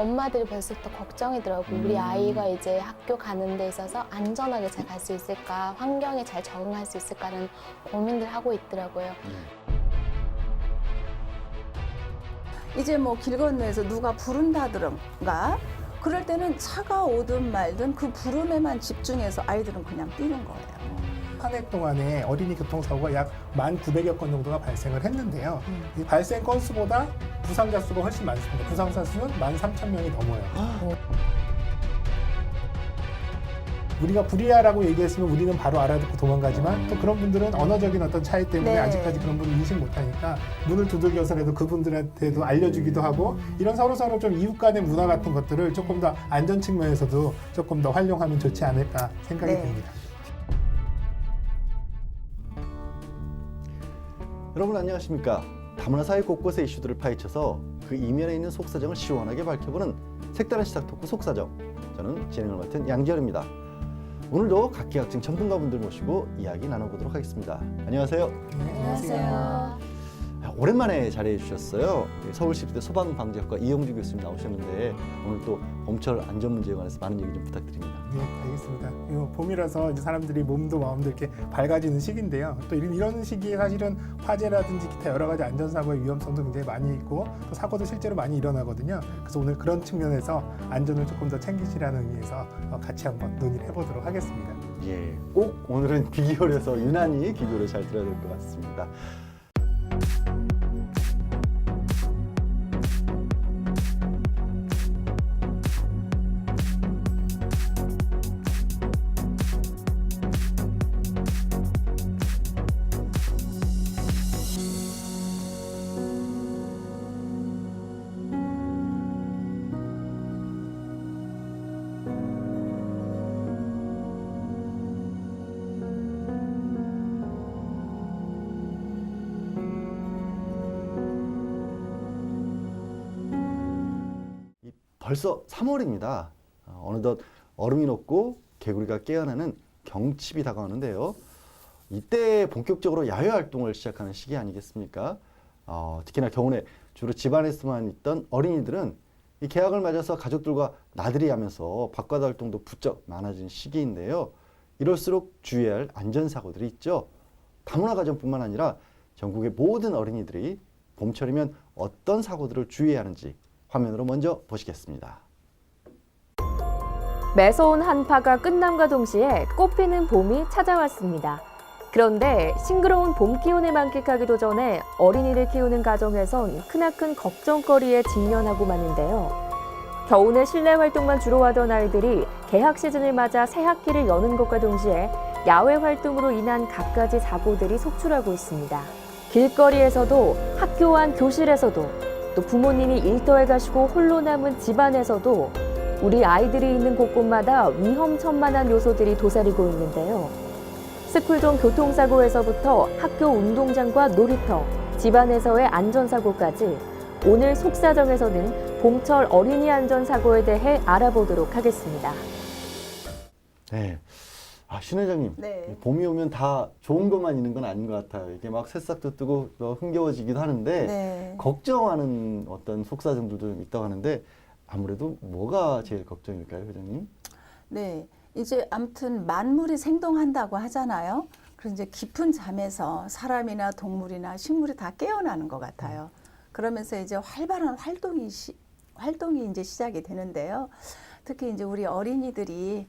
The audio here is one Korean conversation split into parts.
엄마들이 벌써부터 걱정이더라고요. 우리 아이가 이제 학교 가는 데 있어서 안전하게 잘 갈 수 있을까, 환경에 잘 적응할 수 있을까라는 고민들 하고 있더라고요. 이제 뭐 길 건너에서 누가 부른다든가 그럴 때는 차가 오든 말든 그 부름에만 집중해서 아이들은 그냥 뛰는 거예요. 한 해 동안에 어린이 교통사고가 약 1,900여 건 정도가 발생을 했는데요. 이 발생 건수보다 부상자 수가 훨씬 많습니다. 부상자 수는 13,000명이 넘어요. 우리가 불이야라고 얘기했으면 우리는 바로 알아듣고 도망가지만 또 그런 분들은 언어적인 어떤 차이 때문에 네. 아직까지 그런 분을 인식 못하니까 문을 두들겨서라도 그분들한테도 알려주기도 하고 이런 서로서로 좀 이웃 간의 문화 같은 것들을 조금 더 안전 측면에서도 조금 더 활용하면 좋지 않을까 생각이 네. 듭니다. 여러분 안녕하십니까? 다문화 사회 곳곳의 이슈들을 파헤쳐서 그 이면에 있는 속사정을 시원하게 밝혀보는 색다른 시사 토크 속사정. 저는 진행을 맡은 양지열입니다. 오늘도 각기각층 전문가분들 모시고 이야기 나눠보도록 하겠습니다. 안녕하세요. 안녕하세요. 오랜만에 자리해 주셨어요. 서울시립대 소방방재학과 이영주 교수님 나오셨는데 오늘 또 봄철 안전 문제에 관해서 많은 얘기 좀 부탁드립니다. 네, 알겠습니다. 봄이라서 이제 사람들이 몸도 마음도 이렇게 밝아지는 시기인데요. 또 이런 시기에 사실은 화재라든지 기타 여러 가지 안전사고의 위험성도 굉장히 많이 있고 또 사고도 실제로 많이 일어나거든요. 그래서 오늘 그런 측면에서 안전을 조금 더 챙기시라는 의미에서 같이 한번 논의를 해보도록 하겠습니다. 예, 꼭 오늘은 귀 기울여서 유난히 귀 기울여 잘 들어야 될 것 같습니다. 벌써 3월입니다. 어느덧 얼음이 녹고 개구리가 깨어나는 경칩이 다가오는데요. 이때 본격적으로 야외 활동을 시작하는 시기 아니겠습니까? 특히나 겨울에 주로 집안에서만 있던 어린이들은 이 개학을 맞아서 가족들과 나들이 하면서 바깥 활동도 부쩍 많아진 시기인데요. 이럴수록 주의해야 할 안전사고들이 있죠. 다문화 가정뿐만 아니라 전국의 모든 어린이들이 봄철이면 어떤 사고들을 주의해야 하는지 화면으로 먼저 보시겠습니다. 매서운 한파가 끝남과 동시에 꽃피는 봄이 찾아왔습니다. 그런데 싱그러운 봄 기운을 만끽하기도 전에 어린이를 키우는 가정에선 크나큰 걱정거리에 직면하고 마는데요. 겨우내 실내 활동만 주로 하던 아이들이 개학 시즌을 맞아 새 학기를 여는 것과 동시에 야외 활동으로 인한 갖가지 사고들이 속출하고 있습니다. 길거리에서도 학교 안 교실에서도 또 부모님이 일터에 가시고 홀로 남은 집안에서도 우리 아이들이 있는 곳곳마다 위험천만한 요소들이 도사리고 있는데요. 스쿨존 교통사고에서부터 학교 운동장과 놀이터, 집안에서의 안전사고까지 오늘 속사정에서는 봄철 어린이 안전사고에 대해 알아보도록 하겠습니다. 네. 신 회장님, 네. 봄이 오면 다 좋은 것만 있는 건 아닌 것 같아요. 이게 막 새싹도 뜨고 흥겨워지기도 하는데 네. 걱정하는 어떤 속사정들도 좀 있다고 하는데 아무래도 뭐가 제일 걱정일까요, 회장님? 네. 이제 아무튼 만물이 생동한다고 하잖아요. 그래서 이제 깊은 잠에서 사람이나 동물이나 식물이 다 깨어나는 것 같아요. 그러면서 이제 활발한 활동이 이제 시작이 되는데요. 특히 이제 우리 어린이들이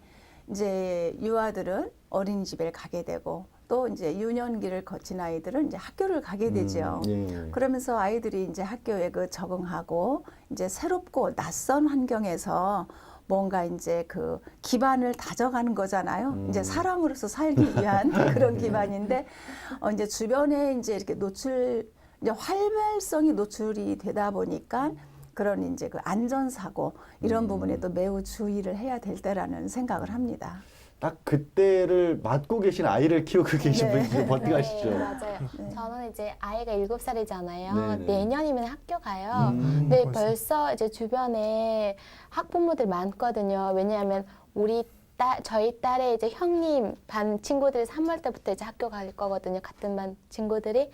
이제 유아들은 어린이집에 가게 되고 또 이제 유년기를 거친 아이들은 이제 학교를 가게 되죠. 예. 그러면서 아이들이 이제 학교에 적응하고 이제 새롭고 낯선 환경에서 뭔가 이제 그 기반을 다져가는 거잖아요. 이제 사람으로서 살기 위한 그런 기반인데 이제 주변에 이제 이렇게 이제 활발성이 노출이 되다 보니까 그런 이제 그 안전사고 이런 부분에도 매우 주의를 해야 될 때라는 생각을 합니다. 딱 그때를 맞고 계신 아이를 키우고 계신 네. 분이 지금 버티가시죠. 네, 맞아요. 네. 저는 이제 아이가 7살이잖아요. 네네. 내년이면 학교 가요. 근데 벌써 이제 주변에 학부모들 많거든요. 왜냐하면 저희 딸의 이제 형님 반 친구들이 3월 때부터 이제 학교 갈 거거든요. 같은 반 친구들이.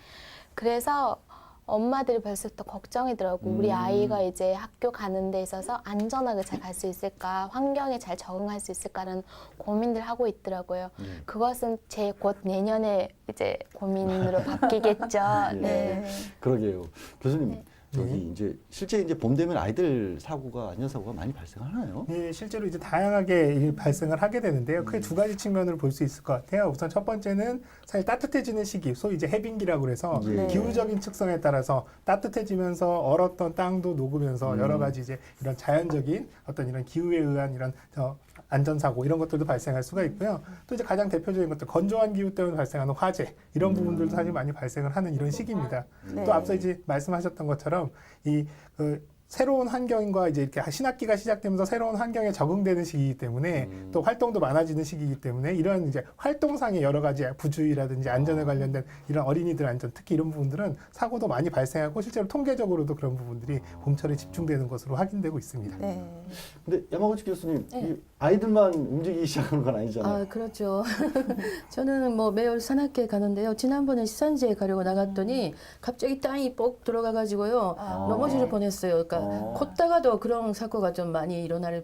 그래서 엄마들이 벌써부터 걱정이더라고. 우리 아이가 이제 학교 가는 데 있어서 안전하게 잘 갈 수 있을까, 환경에 잘 적응할 수 있을까라는 고민들 하고 있더라고요. 그것은 제 곧 내년에 이제 고민으로 바뀌겠죠. 예. 네. 그러게요. 교수님, 네. 여기 이제 실제 이제 봄 되면 아이들 사고가 안전사고가 많이 발생하나요? 예, 실제로 이제 다양하게 발생을 하게 되는데요. 크게 두 가지 측면으로 볼 수 있을 것 같아요. 우선 첫 번째는 사실 따뜻해지는 시기, 소위 이제 해빙기라고 그래서 예. 기후적인 측성에 따라서 따뜻해지면서 얼었던 땅도 녹으면서 여러 가지 이제 이런 자연적인 어떤 이런 기후에 의한 이런 안전사고 이런 것들도 발생할 수가 있고요. 또 이제 가장 대표적인 것들 건조한 기후 때문에 발생하는 화재 이런 부분들도 사실 많이 발생을 하는 이런 시기입니다. 네. 또 앞서 이제 말씀하셨던 것처럼 이 새로운 환경과 이제 이렇게 신학기가 시작되면서 새로운 환경에 적응되는 시기이기 때문에 또 활동도 많아지는 시기이기 때문에 이런 이제 활동상의 여러 가지 부주의라든지 안전에 관련된 이런 어린이들 안전 특히 이런 부분들은 사고도 많이 발생하고 실제로 통계적으로도 그런 부분들이 봄철에 집중되는 것으로 확인되고 있습니다. 네. 근데 야마구치 교수님, 이 아이들만 움직이기 시작하는 건 아니잖아요. 아, 그렇죠. 저는 뭐 매월 산악회 가는데요. 지난번에 시산지에 가려고 나갔더니 갑자기 땅이 뻑 들어가가지고요. 넘어질 뻔했어요. 그러니까 걷다가도 그런 사고가 좀 많이 일어나는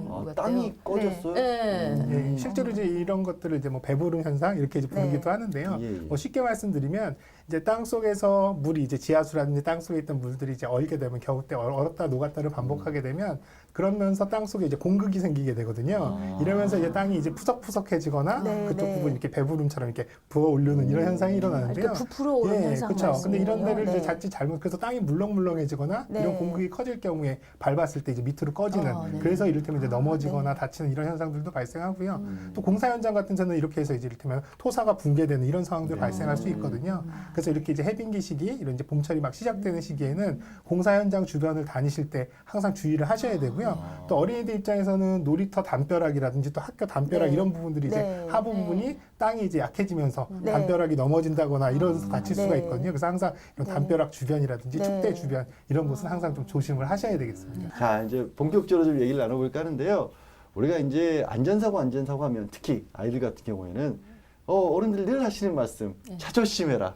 것 같아요. 땅이 꺼졌어요? 네. 예, 실제로 이제 이런 것들을 이제 뭐 배부름 현상 이렇게 이제 부르기도 하는데요. 예, 예. 뭐 쉽게 말씀드리면 이제 땅 속에서 물이 이제 지하수라든지 땅 속에 있던 물들이 이제 얼게 되면 겨우 때 얼었다 녹았다를 반복하게 되면 그러면서 땅 속에 이제 공극이 생기게 되거든요. 이러면서 이제 땅이 이제 푸석푸석해지거나 네, 그쪽 네. 부분 이렇게 배부름처럼 이렇게 부어 오르는 이런 현상이 일어나는데요. 이렇게 부풀어 오르는 현상 그렇죠. 근데 이런 데를 말씀이에요. 이제 자칫 잘못 그래서 땅이 물렁물렁해지거나 네. 이런 공극이 커질 경우에 밟았을 때 이제 밑으로 꺼지는 네. 그래서 이를테면 이제 넘어지거나 다치는 이런 현상들도 발생하고요. 또 공사 현장 같은 데는 이렇게 해서 이제 이를테면 토사가 붕괴되는 이런 상황도 발생할 수 있거든요. 그래서 이렇게 이제 해빙기 시기 이런 이제 봄철이 막 시작되는 시기에는 공사 현장 주변을 다니실 때 항상 주의를 하셔야 되고요. 또 어린이들 입장에서는 놀이터 담벼락이라든지 또 학교 담벼락 네. 이런 부분들이 이제 네. 하부 부분이 땅이 이제 약해지면서 네. 담벼락이 넘어진다거나 이러면서 다칠 수가 네. 있거든요. 그래서 항상 이런 네. 담벼락 주변이라든지 네. 축대 주변 이런 곳은 항상 좀 조심을 하셔야 되겠습니다. 자, 이제 본격적으로 좀 얘기를 나눠볼까 하는데요. 우리가 이제 안전사고 하면 특히 아이들 같은 경우에는 어른들 늘 하시는 말씀, 차 조심해라.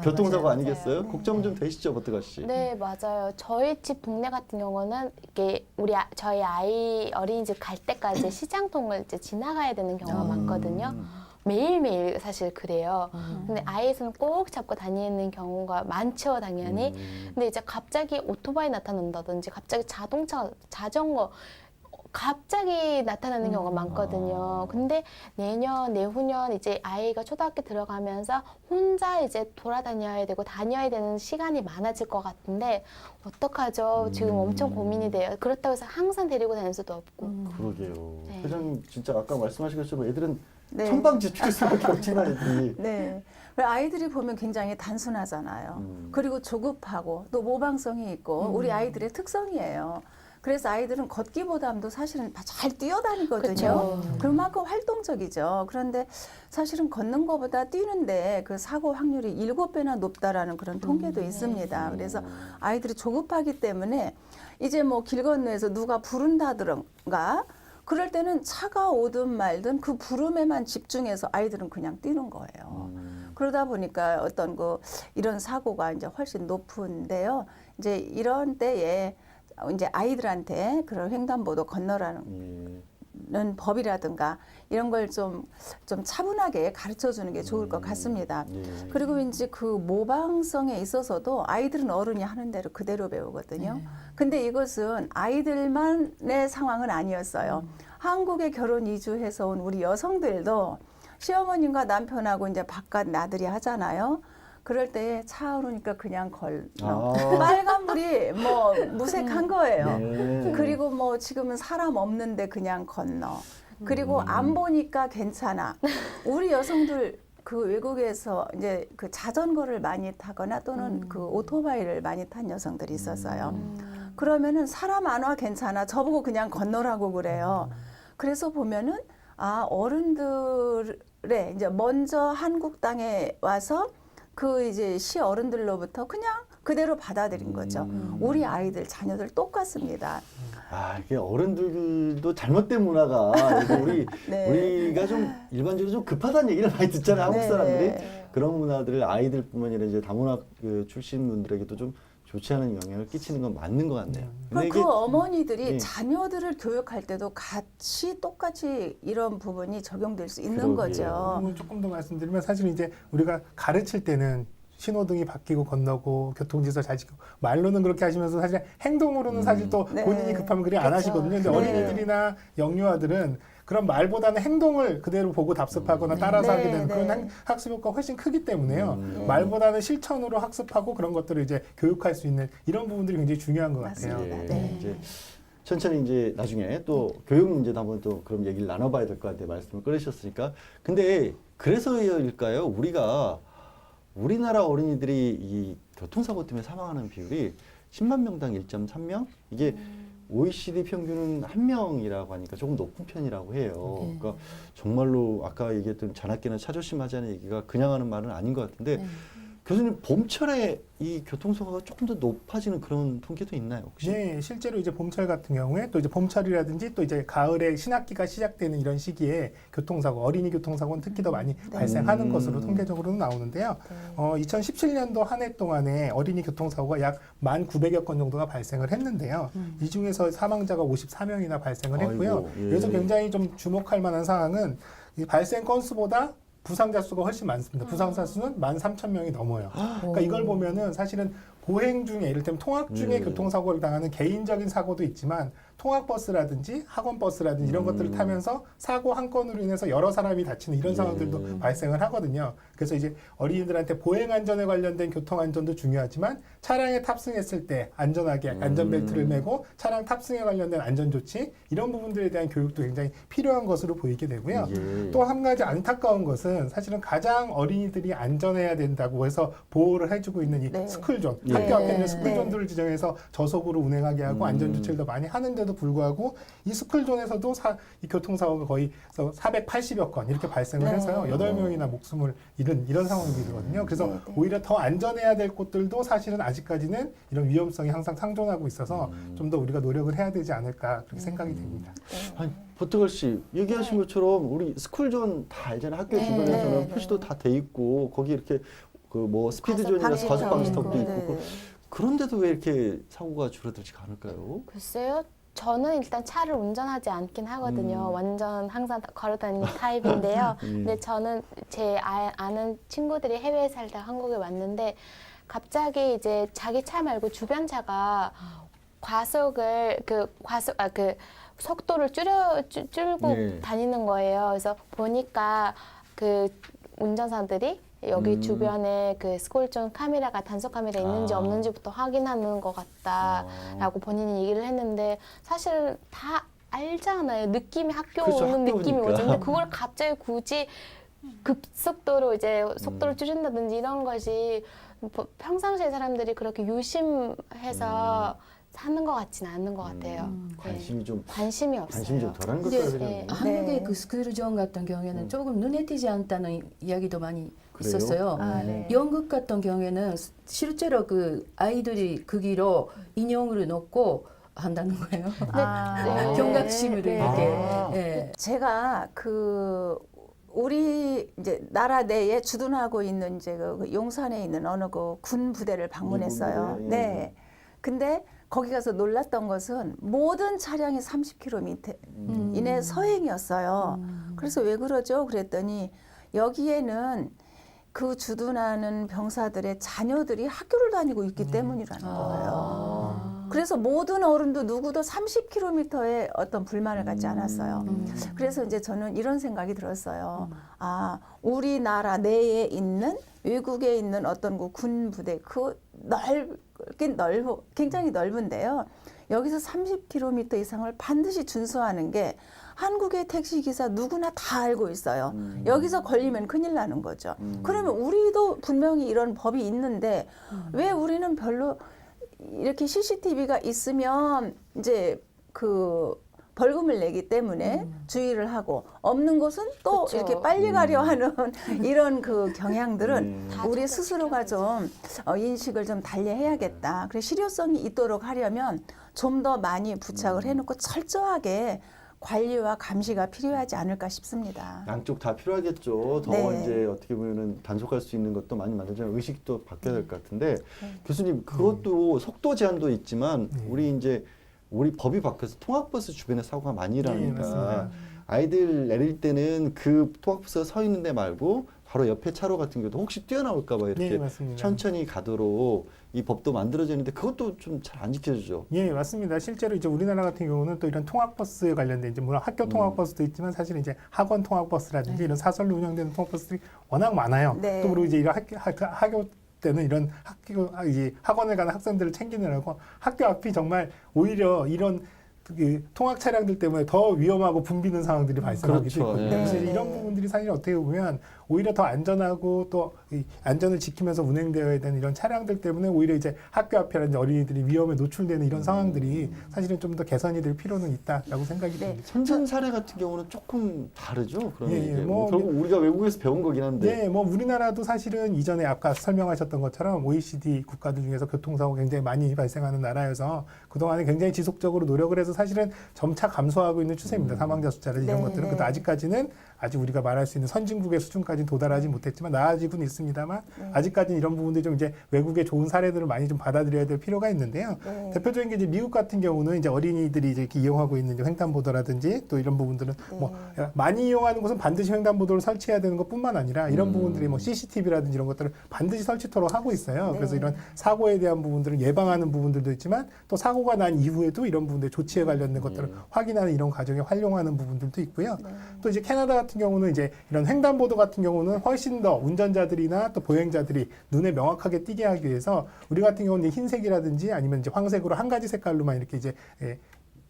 교통사고 맞아요. 아니겠어요? 걱정 좀 되시죠, 버트가 씨? 네, 맞아요. 저희 집 동네 같은 경우는 이게 저희 아이 어린이집 갈 때까지 시장통을 이제 지나가야 되는 경우가 많거든요. 매일매일 사실 그래요. 근데 아이의 손을 꼭 잡고 다니는 경우가 많죠, 당연히. 근데 이제 갑자기 오토바이 나타난다든지 갑자기 자전거 갑자기 나타나는 경우가 많거든요. 근데 내년, 내후년 이제 아이가 초등학교 들어가면서 혼자 이제 돌아다녀야 되고 다녀야 되는 시간이 많아질 것 같은데 어떡하죠? 지금 엄청 고민이 돼요. 그렇다고 해서 항상 데리고 다닐 수도 없고. 그러게요. 네. 회장님 진짜 아까 말씀하신 것처럼 애들은 네. 천방지축일 수밖에 없지만 애들이. 네. 아이들이 보면 굉장히 단순하잖아요. 그리고 조급하고 또 모방성이 있고 우리 아이들의 특성이에요. 그래서 아이들은 걷기보다도 사실은 잘 뛰어다니거든요. 그쵸. 그만큼 활동적이죠. 그런데 사실은 걷는 것보다 뛰는데 그 사고 확률이 7배나 높다라는 그런 통계도 있습니다. 그래서 아이들이 조급하기 때문에 이제 뭐 길 건너에서 누가 부른다든가 그럴 때는 차가 오든 말든 그 부름에만 집중해서 아이들은 그냥 뛰는 거예요. 그러다 보니까 어떤 이런 사고가 이제 훨씬 높은데요. 이제 이런 때에 이제 아이들한테 그런 횡단보도 건너라는 법이라든가 이런 걸 좀 차분하게 가르쳐 주는 게 좋을 것 같습니다. 그리고 이제 그 모방성에 있어서도 아이들은 어른이 하는 대로 그대로 배우거든요. 근데 이것은 아이들만의 상황은 아니었어요. 한국에 결혼 이주해서 온 우리 여성들도 시어머님과 남편하고 이제 바깥 나들이 하잖아요. 그럴 때 차 오르니까 그냥 빨간불이 뭐 무색한 거예요. 네. 그리고 뭐 지금은 사람 없는데 그냥 건너. 그리고 안 보니까 괜찮아. 우리 여성들 그 외국에서 이제 그 자전거를 많이 타거나 또는 그 오토바이를 많이 탄 여성들이 있었어요. 그러면은 사람 안 와 괜찮아. 저보고 그냥 건너라고 그래요. 그래서 보면은 어른들의 이제 먼저 한국 땅에 와서 그 이제 시 어른들로부터 그냥 그대로 받아들인 거죠. 우리 아이들, 자녀들 똑같습니다. 이게 어른들도 잘못된 문화가 우리가 좀 일반적으로 좀 급하다는 얘기를 많이 듣잖아요, 한국 네, 사람들이. 네. 그런 문화들을 아이들뿐만 아니라 이제 다문화 그 출신 분들에게도 좀 좋지 않은 영향을 끼치는 건 맞는 것 같네요. 그럼 그 어머니들이 예. 자녀들을 교육할 때도 같이 똑같이 이런 부분이 적용될 수 있는 그러게요. 거죠. 부분 조금 더 말씀드리면 사실 이제 우리가 가르칠 때는 신호등이 바뀌고 건너고 교통질서 잘 지키고 말로는 그렇게 하시면서 사실 행동으로는 사실 또 네. 본인이 급하면 그리 안 그렇죠. 하시거든요. 근데 네. 어린이들이나 영유아들은 그런 말보다는 행동을 그대로 보고 답습하거나 따라서 하게 되는 네. 그런 학습 효과가 훨씬 크기 때문에요. 음. 말보다는 실천으로 학습하고 그런 것들을 이제 교육할 수 있는 이런 부분들이 굉장히 중요한 것 같아요. 맞습니다. 예, 네. 이제 천천히 이제 나중에 또 교육 문제도 한번 또 그런 얘기를 나눠봐야 될 것 같아요. 말씀을 끊으셨으니까. 근데 그래서일까요? 우리나라 어린이들이 이 교통사고 때문에 사망하는 비율이 10만 명당 1.3명? 이게 OECD 평균은 1명이라고 하니까 조금 높은 편이라고 해요. 네. 그러니까 정말로 아까 얘기했던 자나깨나 차조심하자는 얘기가 그냥 하는 말은 아닌 것 같은데 네. 교수님 봄철에 이 교통사고가 조금 더 높아지는 그런 통계도 있나요? 혹시? 네, 실제로 이제 봄철 같은 경우에 또 이제 봄철이라든지 또 이제 가을에 신학기가 시작되는 이런 시기에 교통사고, 어린이 교통사고는 특히 더 많이 발생하는 것으로 통계적으로는 나오는데요. 2017년도 한 해 동안에 어린이 교통사고가 약 1,900여 건 정도가 발생을 했는데요. 이 중에서 사망자가 54명이나 발생을 했고요. 아이고, 예. 그래서 굉장히 좀 주목할 만한 사항은 이 발생 건수보다 부상자 수가 훨씬 많습니다. 부상자 수는 13,000명이 넘어요. 그러니까 이걸 보면은 사실은 보행 중에 이를테면 통학 중에 교통사고를 당하는 개인적인 사고도 있지만 통학버스라든지 학원버스라든지 이런 것들을 타면서 사고 한 건으로 인해서 여러 사람이 다치는 이런 상황들도 발생을 하거든요. 그래서 이제 어린이들한테 보행 안전에 관련된 교통 안전도 중요하지만 차량에 탑승했을 때 안전하게 안전벨트를 매고 차량 탑승에 관련된 안전 조치 이런 부분들에 대한 교육도 굉장히 필요한 것으로 보이게 되고요. 예. 또 한 가지 안타까운 것은 사실은 가장 어린이들이 안전해야 된다고 해서 보호를 해주고 있는 이 네. 스쿨존, 예. 학교 앞에 있는 네. 스쿨존들을 지정해서 저속으로 운행하게 하고 안전 조치를 더 많이 하는데도 불구하고 이 스쿨존에서도 이 교통사고가 거의 480여 건 이렇게 발생을 네. 해서요. 8명이나 목숨을 잃은 이런 상황이거든요. 그래서 네, 네. 오히려 더 안전해야 될 곳들도 사실은 아직까지는 이런 위험성이 항상 상존하고 있어서 좀 더 우리가 노력을 해야 되지 않을까 그렇게 생각이 됩니다. 아니, 버터걸 씨 얘기하신 것처럼 우리 스쿨존 다 알잖아요. 학교 네, 주변에서는 네, 표시도 다 돼 있고 거기 이렇게 그 뭐 스피드존이나 방지턱 과속 방지턱도 있고. 있고 네. 그런데도 왜 이렇게 사고가 줄어들지 않을까요? 글쎄요. 저는 일단 차를 운전하지 않긴 하거든요. 완전 항상 걸어 다니는 타입인데요. 근데 저는 제 아는 친구들이 해외에 살다 한국에 왔는데 갑자기 이제 자기 차 말고 주변 차가 속도를 줄고 네. 다니는 거예요. 그래서 보니까 그 운전사들이 여기 주변에 그 스쿨존 카메라가 단속 카메라 있는지 아. 없는지부터 확인하는 것 같다라고 본인이 얘기를 했는데 사실 다 알잖아요. 느낌이 학교 그렇죠, 오는 느낌이 학교니까. 오죠. 근데 그걸 갑자기 굳이 급속도로 이제 속도를 줄인다든지 이런 것이 평상시에 사람들이 그렇게 유심해서 사는 것 같지는 않은 것 같아요. 네. 관심이 좀 관심이 없어요. 관심이 좀 덜한 근데 것도 네. 한국의 네. 그 스쿨존 같은 경우에는 조금 눈에 띄지 않다는 이야기도 많이 그래요? 있었어요. 아, 네. 영국 같은 경우에는 실제로 그 아이들이 거기로 인형을 넣고 한다는 거예요. 아, 경각심으로 네, 이렇게. 네. 예. 제가 우리 이제 나라 내에 주둔하고 있는 이제 그 용산에 있는 어느 그 군 부대를 방문했어요. 미군 부대, 예. 네. 근데 거기 가서 놀랐던 것은 모든 차량이 30km 이내 서행이었어요. 그래서 왜 그러죠? 그랬더니 여기에는 그 주둔하는 병사들의 자녀들이 학교를 다니고 있기 때문이라는 거예요. 그래서 모든 어른도 누구도 30km의 어떤 불만을 갖지 않았어요. 그래서 이제 저는 이런 생각이 들었어요. 아, 우리나라 내에 있는 외국에 있는 어떤 그 군 부대 굉장히 넓은데요. 여기서 30km 이상을 반드시 준수하는 게 한국의 택시기사 누구나 다 알고 있어요. 여기서 걸리면 큰일 나는 거죠. 그러면 우리도 분명히 이런 법이 있는데 왜 우리는 별로 이렇게 CCTV가 있으면 이제 그 벌금을 내기 때문에 주의를 하고 없는 곳은 또 그쵸. 이렇게 빨리 가려 하는 이런 그 경향들은 다 우리 저도 스스로가 좀 인식을 좀 달리해야겠다. 그래서 실효성이 있도록 하려면 좀 더 많이 부착을 해놓고 철저하게 관리와 감시가 필요하지 않을까 싶습니다. 양쪽 다 필요하겠죠. 더 네. 이제 어떻게 보면은 단속할 수 있는 것도 많이 만들자면 의식도 바뀌어야 될 것 같은데 교수님 그것도 속도 제한도 있지만 우리 법이 바뀌어서 통학버스 주변에 사고가 많이 일어나니까 맞습니다. 아이들 내릴 때는 그 통학버스가 서 있는 데 말고 바로 옆에 차로 같은 경우도 혹시 뛰어나올까 봐 이렇게 네, 맞습니다. 천천히 가도록 이 법도 만들어져 있는데 그것도 좀 잘 안 지켜지죠. 예, 맞습니다. 실제로 이제 우리나라 같은 경우는 또 이런 통학버스에 관련된 이제 물론 학교 통학버스도 있지만 사실은 이제 학원 통학버스라든지 이런 사설로 운영되는 통학버스들이 워낙 많아요. 네. 또 그리고 이제 이런 학교 때는 이런 이제 학원을 가는 학생들을 챙기느라고 학교 앞이 정말 오히려 이런 그 통학 차량들 때문에 더 위험하고 붐비는 상황들이 발생하기도 그렇죠. 있거든요. 예. 그래서 네. 이런 부분들이 사실 어떻게 보면 오히려 더 안전하고 또 이 안전을 지키면서 운행되어야 되는 이런 차량들 때문에 오히려 이제 학교 앞이라든지 어린이들이 위험에 노출되는 이런 상황들이 사실은 좀 더 개선이 될 필요는 있다라고 생각이 네. 듭니다. 선전 사례 같은 경우는 조금 다르죠. 그러면 예, 예. 이게 뭐 결국 우리가 외국에서 배운 거긴 한데. 네, 뭐 우리나라도 사실은 이전에 아까 설명하셨던 것처럼 OECD 국가들 중에서 교통사고 굉장히 많이 발생하는 나라여서 그동안에 굉장히 지속적으로 노력을 해서 사실은 점차 감소하고 있는 추세입니다. 사망자 숫자를 이런 네, 것들은. 네. 그래도 아직까지는 아직 우리가 말할 수 있는 선진국의 수준까지 도달하지 못했지만 나아지고는 있습니다만 아직까지는 이런 부분들이 좀 이제 외국의 좋은 사례들을 많이 좀 받아들여야 될 필요가 있는데요. 네. 대표적인 게 이제 미국 같은 경우는 이제 어린이들이 이제 이렇게 이용하고 있는 이제 횡단보도라든지 또 이런 부분들은 뭐 많이 이용하는 곳은 반드시 횡단보도를 설치해야 되는 것뿐만 아니라 이런 부분들이 뭐 CCTV라든지 이런 것들을 반드시 설치토록 하고 있어요. 그래서 이런 사고에 대한 부분들을 예방하는 부분들도 있지만 또 사고가 난 이후에도 이런 부분들 조치에 관련된 것들을 확인하는 이런 과정에 활용하는 부분들도 있고요. 또 이제 캐나다 같은 경우는 이제 이런 횡단보도 같은 경우는 훨씬 더 운전자들이나 또 보행자들이 눈에 명확하게 띄게 하기 위해서 우리 같은 경우는 이제 흰색이라든지 아니면 이제 황색으로 한 가지 색깔로만 이렇게 이제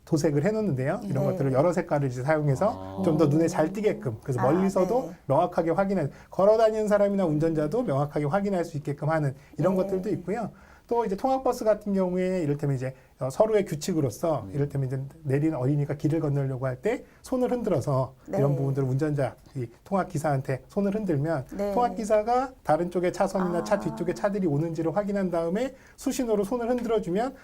도색을 해놓는데요. 이런 네. 것들을 여러 색깔을 이제 사용해서 좀 더 눈에 잘 띄게끔 그래서 멀리서도 네. 명확하게 확인할 걸어다니는 사람이나 운전자도 명확하게 확인할 수 있게끔 하는 이런 것들도 있고요. 또 이제 통학버스 같은 경우에 이를테면 이제 서로의 규칙으로서 이를테면 이제 내린 어린이가 길을 건너려고 할 때 손을 흔들어서 네. 이런 부분들을 운전자, 이 통학기사한테 손을 흔들면 네. 통학기사가 다른 쪽의 차선이나 차 아. 뒤쪽에 차들이 오는지를 확인한 다음에 수신호로 손을 흔들어주면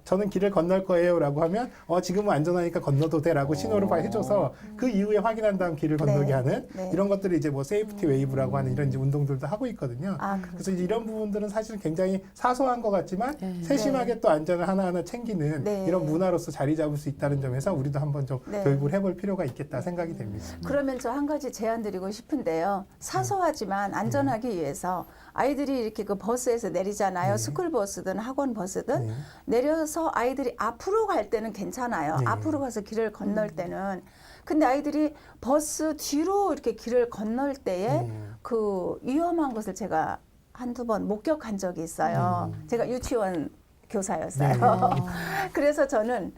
저는 길을 건널 거예요 라고 하면 지금은 안전하니까 건너도 돼 라고 신호를 해줘서 그 이후에 확인한 다음 길을 건너게 네. 하는 네. 이런 것들이 이제 뭐 세이프티 웨이브라고 하는 이런 이제 운동들도 하고 있거든요. 그렇군요. 그래서 이제 이런 부분들은 사실은 굉장히 사소한 것 같지만 네. 세심하게 또 안전을 하나하나 챙기는 네. 이런 문화로서 자리 잡을 수 있다는 점에서 우리도 한번 좀 네. 교육을 해볼 필요가 있겠다 생각이 됩니다. 그러면 저 한 가지 제안 드리고 싶은데요. 사소하지만 안전하기 위해서 아이들이 이렇게 그 버스에서 내리잖아요. 스쿨버스든 학원 버스든 네. 내려서 아이들이 앞으로 갈 때는 괜찮아요. 네. 앞으로 가서 길을 건널 때는. 근데 아이들이 버스 뒤로 이렇게 길을 건널 때에 네. 그 위험한 것을 제가 한두 번 목격한 적이 있어요. 제가 유치원 교사였어요. 그래서 저는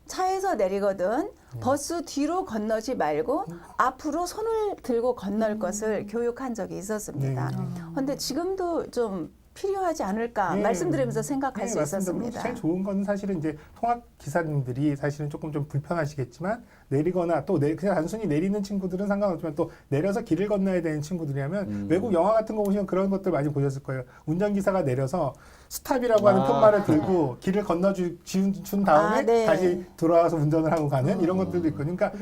차에서 내리거든 버스 뒤로 건너지 말고 앞으로 손을 들고 건널 것을 교육한 적이 있었습니다. 그런데 지금도 좀 필요하지 않을까 네. 말씀드리면서 생각할 수 맞습니다. 있었습니다. 제일 좋은 건 사실은 이제 통학 기사님들이 사실은 조금 좀 불편하시겠지만 내리거나 또 그냥 단순히 내리는 친구들은 상관없지만 또 내려서 길을 건너야 되는 친구들이라면 외국 영화 같은 거 보시면 그런 것들 많이 보셨을 거예요. 운전기사가 내려서 스탑이라고 하는 편말을 들고 길을 건너준 다음에 네. 다시 돌아와서 운전을 하고 가는 이런 것들도 있거든요. 그러니까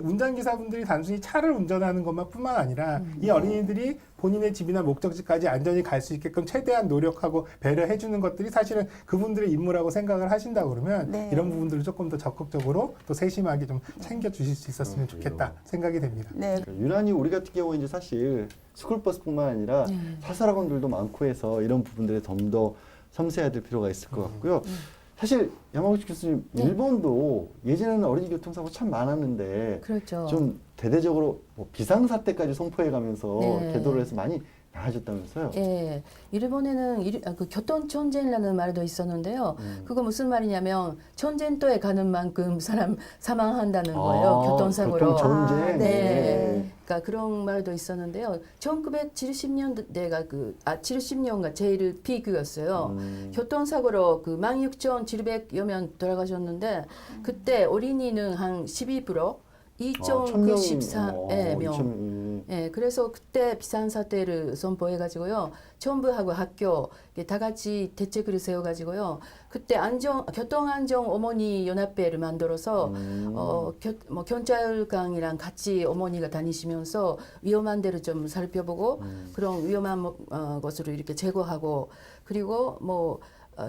운전기사분들이 단순히 차를 운전하는 것만 뿐만 아니라 이 어린이들이 본인의 집이나 목적지까지 안전히 갈 수 있게끔 최대한 노력하고 배려해 주는 것들이 사실은 그분들의 임무라고 생각을 하신다 그러면 네. 이런 부분들을 조금 더 적극적으로 또 세심하게 좀 챙겨 주실 수 있었으면 좋겠다 생각이 됩니다. 네. 유난히 우리 같은 경우에 이제 사실 스쿨버스뿐만 아니라 사설학원들도 많고 해서 이런 부분들에 좀 더 섬세해야 될 필요가 있을 것 같고요. 사실 야마구치 교수님, 일본도 예전에는 어린이 교통사고 참 많았는데 그렇죠. 좀 대대적으로 뭐 비상사태까지 선포해가면서 네. 계도를 해서 많이 나아졌다면서요? 예, 일본에는 그 교통 전쟁이라는 말도 있었는데요. 그거 무슨 말이냐면 전쟁터에 가는 만큼 사람 사망한다는 거예요. 교통사고로. 교통전쟁. 네. 그러니까 그런 말도 있었는데요. 1970년대가 70년가 제일 피크였어요. 교통사고로 그 16,700여 명 돌아가셨는데 그때 어린이는 한 12%, 2,094 명. 예, 그래서 그때 비상사태를 선포해가지고요. 정부하고 학교 다 같이 대책을 세워가지고요. 그때 교통안전 어머니 연합회를 만들어서 경찰관이랑 같이 어머니가 다니시면서 위험한 데를 좀 살펴보고 그런 위험한 것으로 이렇게 제거하고 그리고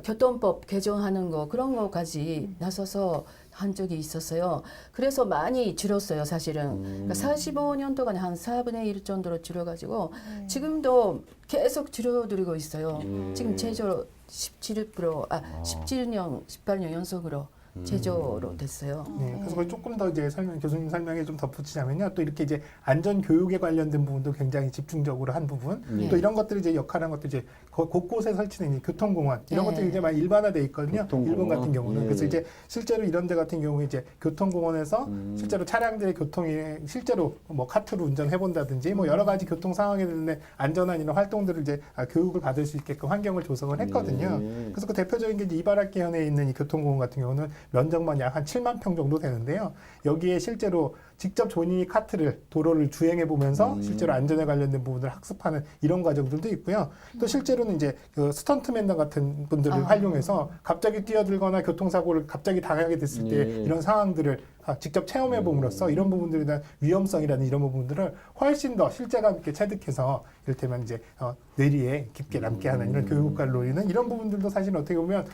교통법 개정하는 거 그런 거까지 나서서 한 적이 있었어요. 그래서 많이 줄었어요, 사실은. 그러니까 45년 동안 한 4분의 1 정도로 줄어가지고 지금도 계속 줄어들고 있어요. 지금 제조 17년, 18년 연속으로 제조로 됐어요. 네, 그래서 그걸 조금 더 이제 교수님 설명에 좀 덧붙이자면요. 또 이렇게 이제 안전 교육에 관련된 부분도 굉장히 집중적으로 한 부분. 또 이런 것들이 이제 역할한 것도 이제 곳곳에 설치된 이 교통공원 이런 것들이 이제 많이 일반화돼 있거든요. 일본 같은 경우는. 그래서 이제 실제로 이런 데 같은 경우에 이제 교통공원에서 실제로 차량들의 교통이 실제로 뭐 카트로 운전해 본다든지 뭐 여러 가지 교통 상황에 대한 안전한 이런 활동들을 이제 교육을 받을 수 있게끔 환경을 조성을 했거든요. 그래서 그 대표적인 게 이제 이바라키현에 있는 이 교통공원 같은 경우는 면적만 약 한 7만 평 정도 되는데요. 여기에 실제로 직접 본인이 카트를 도로를 주행해 보면서 실제로 안전에 관련된 부분을 학습하는 이런 과정들도 있고요. 또 실제로는 이제 그 스턴트맨 같은 분들을 활용해서 갑자기 뛰어들거나 교통사고를 갑자기 당하게 됐을 때 이런 상황들을 직접 체험해 봄으로써 이런 부분들에 대한 위험성이라는 이런 부분들을 훨씬 더 실제감 있게 체득해서 이를테면 이제 뇌리에 깊게 남게 하는 이런 교육과를 노리는 이런 부분들도 사실 어떻게 보면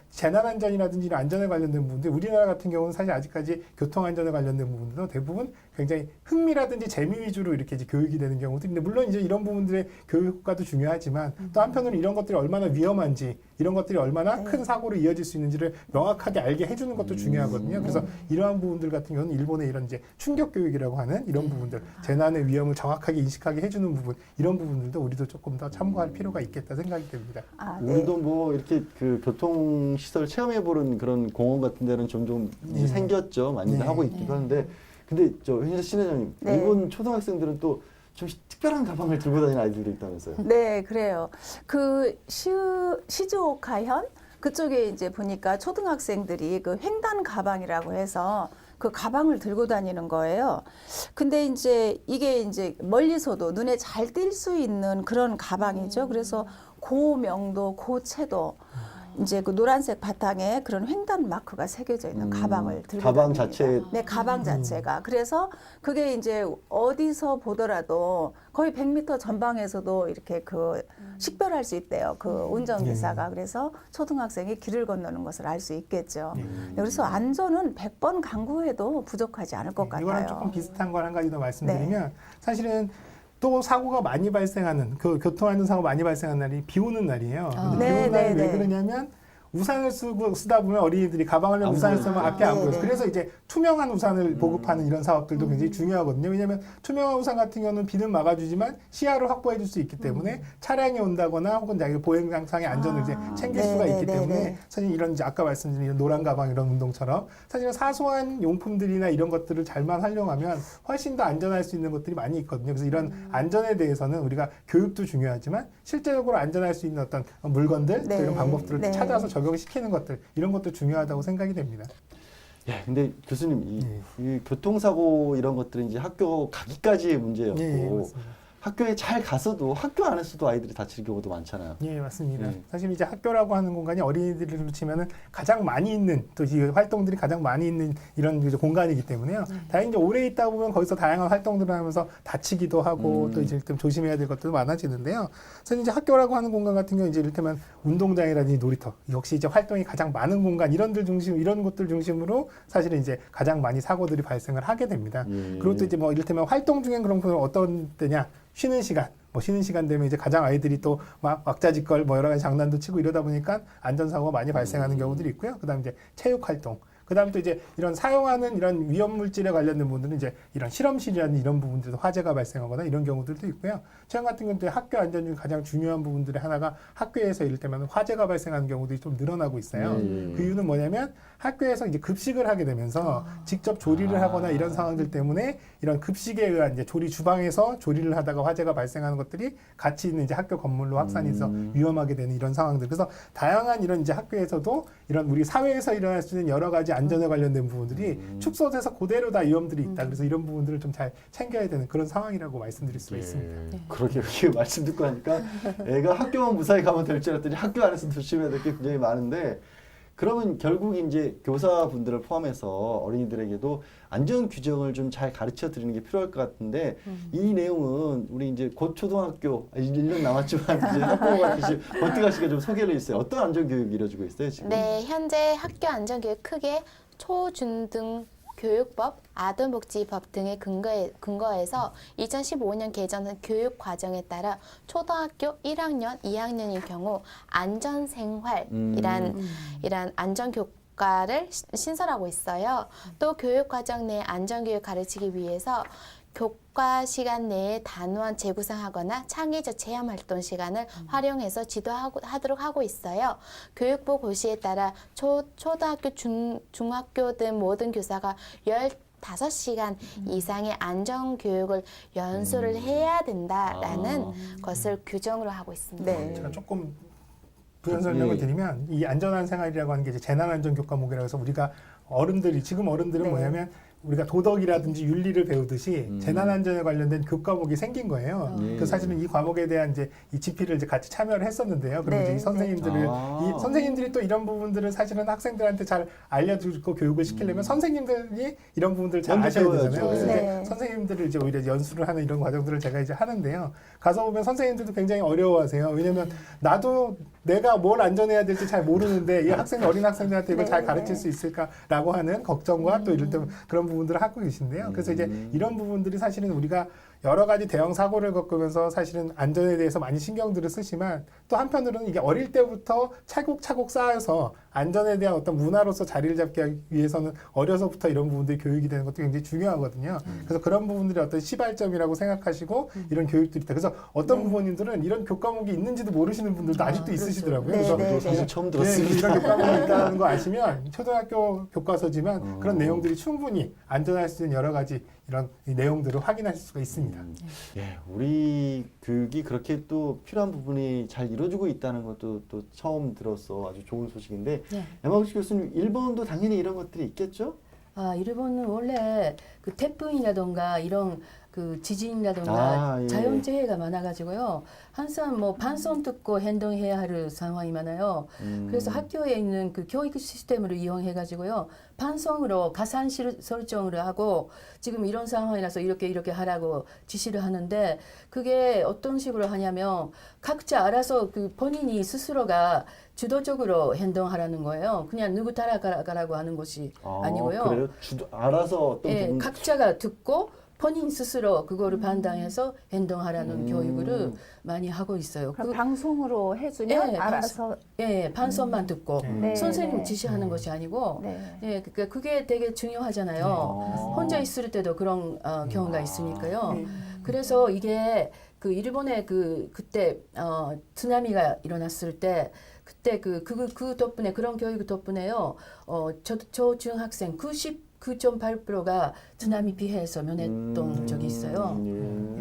재난안전이라든지 이런 안전에 관련된 부분들 우리나라 같은 경우는 사실 아직까지 교통안전에 관련된 부분들도 대부분 굉장히 흥미라든지 재미 위주로 이렇게 이제 교육이 되는 경우도 있는데 물론 이제 이런 부분들의 교육과도 중요하지만 또 한편으로는 이런 것들이 얼마나 위험한지 이런 것들이 얼마나 큰 사고로 이어질 수 있는지를 명확하게 알게 해주는 것도 중요하거든요. 그래서 이러한 부분들 같은 경우는 일본의 이런 이제 충격 교육이라고 하는 이런 부분들, 재난의 위험을 정확하게 인식하게 해주는 부분, 이런 부분들도 우리도 조금 더 참고할 필요가 있겠다 생각이 됩니다. 우리도 뭐 이렇게 그 교통 시설 체험해보는 그런 공원 같은 데는 종종 이제 생겼죠. 많이들 하고 있기도 하는데, 근데 저 현재 신회장님, 일본 초등학생들은 또 좀 특별한 가방을 들고 다니는 아이들도 있다면서요? 네, 그래요. 그 시즈오카현 그쪽에 이제 보니까 초등학생들이 그 횡단 가방이라고 해서 그 가방을 들고 다니는 거예요. 근데 이제 이게 이제 멀리서도 눈에 잘 띌 수 있는 그런 가방이죠. 그래서 고명도, 고채도 이제 그 노란색 바탕에 그런 횡단 마크가 새겨져 있는 가방을 들고 가방 다닙니다. 자체 네, 가방 자체가. 그래서 그게 이제 어디서 보더라도 거의 100m 전방에서도 이렇게 그 식별할 수 있대요. 그 운전기사가. 그래서 초등학생이 길을 건너는 것을 알 수 있겠죠. 그래서 안전은 100번 강구해도 부족하지 않을 것 같아요. 이거랑 조금 비슷한 걸 한 가지 더 말씀드리면 사실은 또 사고가 많이 발생하는 그 교통안전 사고 많이 발생하는 날이 비 오는 날이에요. 근데 비 오는 날이 왜 그러냐면 우산을 쓰다 보면 어린이들이 가방을 메고 우산을 쓰면 앞에 안 보여요. 그래서 이제 투명한 우산을 보급하는 이런 사업들도 굉장히 중요하거든요. 왜냐하면 투명한 우산 같은 경우는 비는 막아주지만 시야를 확보해 줄 수 있기 때문에 차량이 온다거나 혹은 자기 보행상의 안전을 이제 챙길 수가 있기 때문에 사실 이런 이제 아까 말씀드린 이런 노란 가방 이런 운동처럼 사실은 사소한 용품들이나 이런 것들을 잘만 활용하면 훨씬 더 안전할 수 있는 것들이 많이 있거든요. 그래서 이런 안전에 대해서는 우리가 교육도 중요하지만 실제적으로 안전할 수 있는 어떤 물건들 또 이런 방법들을 찾아서 적용시키는 것들 이런 것도 중요하다고 생각이 됩니다. 예, 근데 교수님 이 교통사고 이런 것들은 이제 학교 가기까지의 문제였고 맞습니다. 학교에 잘 가서도 학교 안에서도 아이들이 다칠 경우도 많잖아요. 예, 맞습니다. 사실 이제 학교라고 하는 공간이 어린이들로 치면은 가장 많이 있는 또 이 활동들이 가장 많이 있는 이런 이제 공간이기 때문에요. 다행히 이제 오래 있다 보면 거기서 다양한 활동들을 하면서 다치기도 하고 또 이제 좀 조심해야 될 것도 많아지는데요. 사실 이제 학교라고 하는 공간 같은 경우 이제 이를테면 운동장이라든지 놀이터 역시 이제 활동이 가장 많은 공간 이런 곳들 중심으로 사실은 이제 가장 많이 사고들이 발생을 하게 됩니다. 그리고 또 이제 뭐 이를테면 활동 중엔 그런 건 어떤 때냐? 쉬는 시간 되면 이제 가장 아이들이 또 막 왁자지껄 뭐 여러 가지 장난도 치고 이러다 보니까 안전사고가 많이 발생하는 경우들이 있고요. 그 다음에 이제 체육활동. 그 다음에 또 이제 이런 사용하는 이런 위험물질에 관련된 부분들은 이제 이런 실험실이라는 이런 부분들도 화재가 발생하거나 이런 경우들도 있고요. 최근 같은 경우는 학교 안전 중 가장 중요한 부분들의 하나가 학교에서 이를테면 화재가 발생하는 경우들이 좀 늘어나고 있어요. 그 이유는 뭐냐면 학교에서 이제 급식을 하게 되면서 직접 조리를 하거나 이런 상황들 때문에 이런 급식에 의한 이제 조리 주방에서 조리를 하다가 화재가 발생하는 것들이 같이 있는 이제 학교 건물로 확산이 돼서 위험하게 되는 이런 상황들. 그래서 다양한 이런 이제 학교에서도 이런 우리 사회에서 일어날 수 있는 여러 가지 안전에 관련된 부분들이 축소돼서 그대로 다 위험들이 있다. 그래서 이런 부분들을 좀 잘 챙겨야 되는 그런 상황이라고 말씀드릴 수가 있습니다. 그러게 이렇게 말씀 듣고 하니까 애가 학교만 무사히 가면 될 줄 알았더니 학교 안에서 조심해야 될 게 굉장히 많은데 그러면 결국 이제 교사분들을 포함해서 어린이들에게도 안전 규정을 좀 잘 가르쳐 드리는 게 필요할 것 같은데 이 내용은 우리 이제 곧 초등학교 1년 남았지만 이제 학부모가 되실 권태가 씨가 좀 소개를 해주세요. 어떤 안전 교육이 이루어지고 있어요 지금? 네, 현재 학교 안전교육 크게 초, 중, 등 교육법, 아동복지법 등의 근거해서 2015년 개정한 교육 과정에 따라 초등학교 1학년, 2학년인 경우 안전생활이란 이란 안전교과를 신설하고 있어요. 또 교육 과정 내 안전교육 가르치기 위해서 교과 시간 내에 단원 재구성하거나 창의적 체험 활동 시간을 활용해서 지도하도록 하고 있어요. 교육부 고시에 따라 초등학교, 중학교 등 모든 교사가 15시간 이상의 안전교육을 연수를 해야 된다라는 것을 규정으로 하고 있습니다. 네. 제가 조금 부연 설명을 드리면 이 안전한 생활이라고 하는 게 이제 재난안전교과목이라고 해서 우리가 지금 어른들은 네. 뭐냐면 우리가 도덕이라든지 윤리를 배우듯이 재난안전에 관련된 교과목이 생긴 거예요. 그래서 사실은 이 과목에 대한 이제 이 집필을 이제 같이 참여를 했었는데요. 그리고 네. 이제 이 선생님들을 아. 이 선생님들이 또 이런 부분들을 사실은 학생들한테 잘 알려주고 교육을 시키려면 선생님들이 이런 부분들을 잘 먼저 아셔야 배워야죠. 되잖아요. 그래서 네. 이제 선생님들을 이제 오히려 연수를 하는 이런 과정들을 제가 이제 하는데요. 가서 보면 선생님들도 굉장히 어려워하세요. 왜냐면 나도 내가 뭘 안전해야 될지 잘 모르는데 이 어린 학생들한테 이걸 네, 잘 가르칠 수 있을까라고 하는 걱정과 또 이럴 때 그런 부분들을 하고 계신데요. 그래서 이제 이런 부분들이 사실은 우리가 여러 가지 대형 사고를 겪으면서 사실은 안전에 대해서 많이 신경들을 쓰지만 또 한편으로는 이게 어릴 때부터 차곡차곡 쌓여서 안전에 대한 어떤 문화로서 자리를 잡기 위해서는 어려서부터 이런 부분들이 교육이 되는 것도 굉장히 중요하거든요. 그래서 그런 부분들이 어떤 시발점이라고 생각하시고 이런 교육들이 있다. 그래서 어떤 부모님들은 이런 교과목이 있는지도 모르시는 분들도 아직도 있으시더라고요. 네, 그래서 네, 저도 사실 처음 들었습니다. 이런 교과목이 있다는 거 아시면 초등학교 교과서지만 그런 내용들이 충분히 안전할 수 있는 여러 가지 이런 내용들을 확인하실 수가 있습니다. 예, 우리 교육이 그렇게 또 필요한 부분이 잘 이루어지고 있다는 것도 또 처음 들어서 아주 좋은 소식인데 네. 야마구치 교수님 일본도 당연히 이런 것들이 있겠죠? 일본은 원래 그 태풍이라던가 이런 그 지진이라던가 아, 예. 자연재해가 많아가지고요. 항상 뭐 반성 듣고 행동해야 할 상황이 많아요. 그래서 학교에 있는 그 교육 시스템을 이용해가지고요. 반성으로 가산 설정을 하고 지금 이런 상황이라서 이렇게 하라고 지시를 하는데 그게 어떤 식으로 하냐면 각자 알아서 그 본인이 스스로가 주도적으로 행동하라는 거예요. 그냥 누구 따라가라고 하는 것이 아니고요. 그래요? 알아서 어떤 예, 부분 각자가 듣고 본인 스스로 그거를 판단해서 행동하라는 교육을 많이 하고 있어요. 그럼 방송으로 해주면 예, 알아서 반성만 듣고 네, 선생님 네. 지시하는 것이 아니고 네. 예, 그러니까 그게 되게 중요하잖아요. 혼자 있을 때도 그런 경우가 있으니까요. 그래서 이게 그 일본의 그때 쓰나미가 일어났을 때 그때 그 덕분에 그런 교육 덕분에요. 저 중학생 99.8%가 쓰나미 피해에서 면했던 적이 있어요.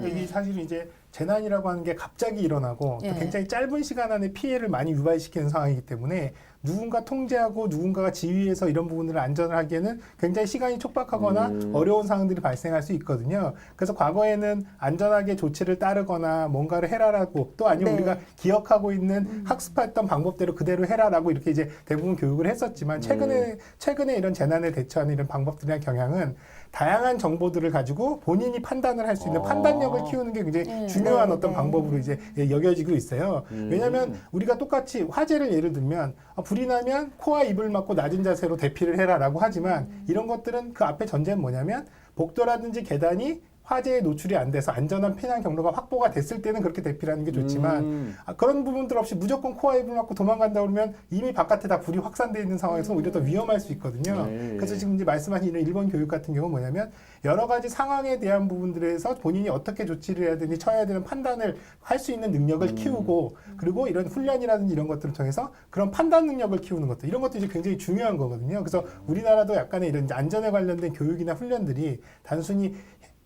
이게 사실 이제 재난이라고 하는 게 갑자기 일어나고 또 예. 굉장히 짧은 시간 안에 피해를 많이 유발시키는 상황이기 때문에 누군가 통제하고 누군가가 지휘해서 이런 부분들을 안전을 하기에는 굉장히 시간이 촉박하거나 어려운 상황들이 발생할 수 있거든요. 그래서 과거에는 안전하게 조치를 따르거나 뭔가를 해라라고 또 아니면 네. 우리가 기억하고 있는 학습했던 방법대로 그대로 해라라고 이렇게 이제 대부분 교육을 했었지만 최근에 이런 재난에 대처하는 이런 방법들이나 경향은 다양한 정보들을 가지고 본인이 판단을 할 수 있는 판단력을 키우는 게 굉장히 중요한 어떤 방법으로 이제 여겨지고 있어요. 왜냐하면 우리가 똑같이 화재를 예를 들면 불이 나면 코와 입을 막고 낮은 자세로 대피를 해라라고 하지만 이런 것들은 그 앞에 전제는 뭐냐면 복도라든지 계단이 화재에 노출이 안 돼서 안전한 피난 경로가 확보가 됐을 때는 그렇게 대피하는 게 좋지만 그런 부분들 없이 무조건 코와 입을 막고 도망간다 그러면 이미 바깥에 다 불이 확산되어 있는 상황에서 오히려 더 위험할 수 있거든요. 그래서 지금 이제 말씀하신 이런 일본 교육 같은 경우는 뭐냐면 여러 가지 상황에 대한 부분들에서 본인이 어떻게 조치를 해야 되는지 쳐야 되는 판단을 할 수 있는 능력을 키우고 그리고 이런 훈련이라든지 이런 것들을 통해서 그런 판단 능력을 키우는 것들 이런 것도 이제 굉장히 중요한 거거든요. 그래서 우리나라도 약간의 이런 이제 안전에 관련된 교육이나 훈련들이 단순히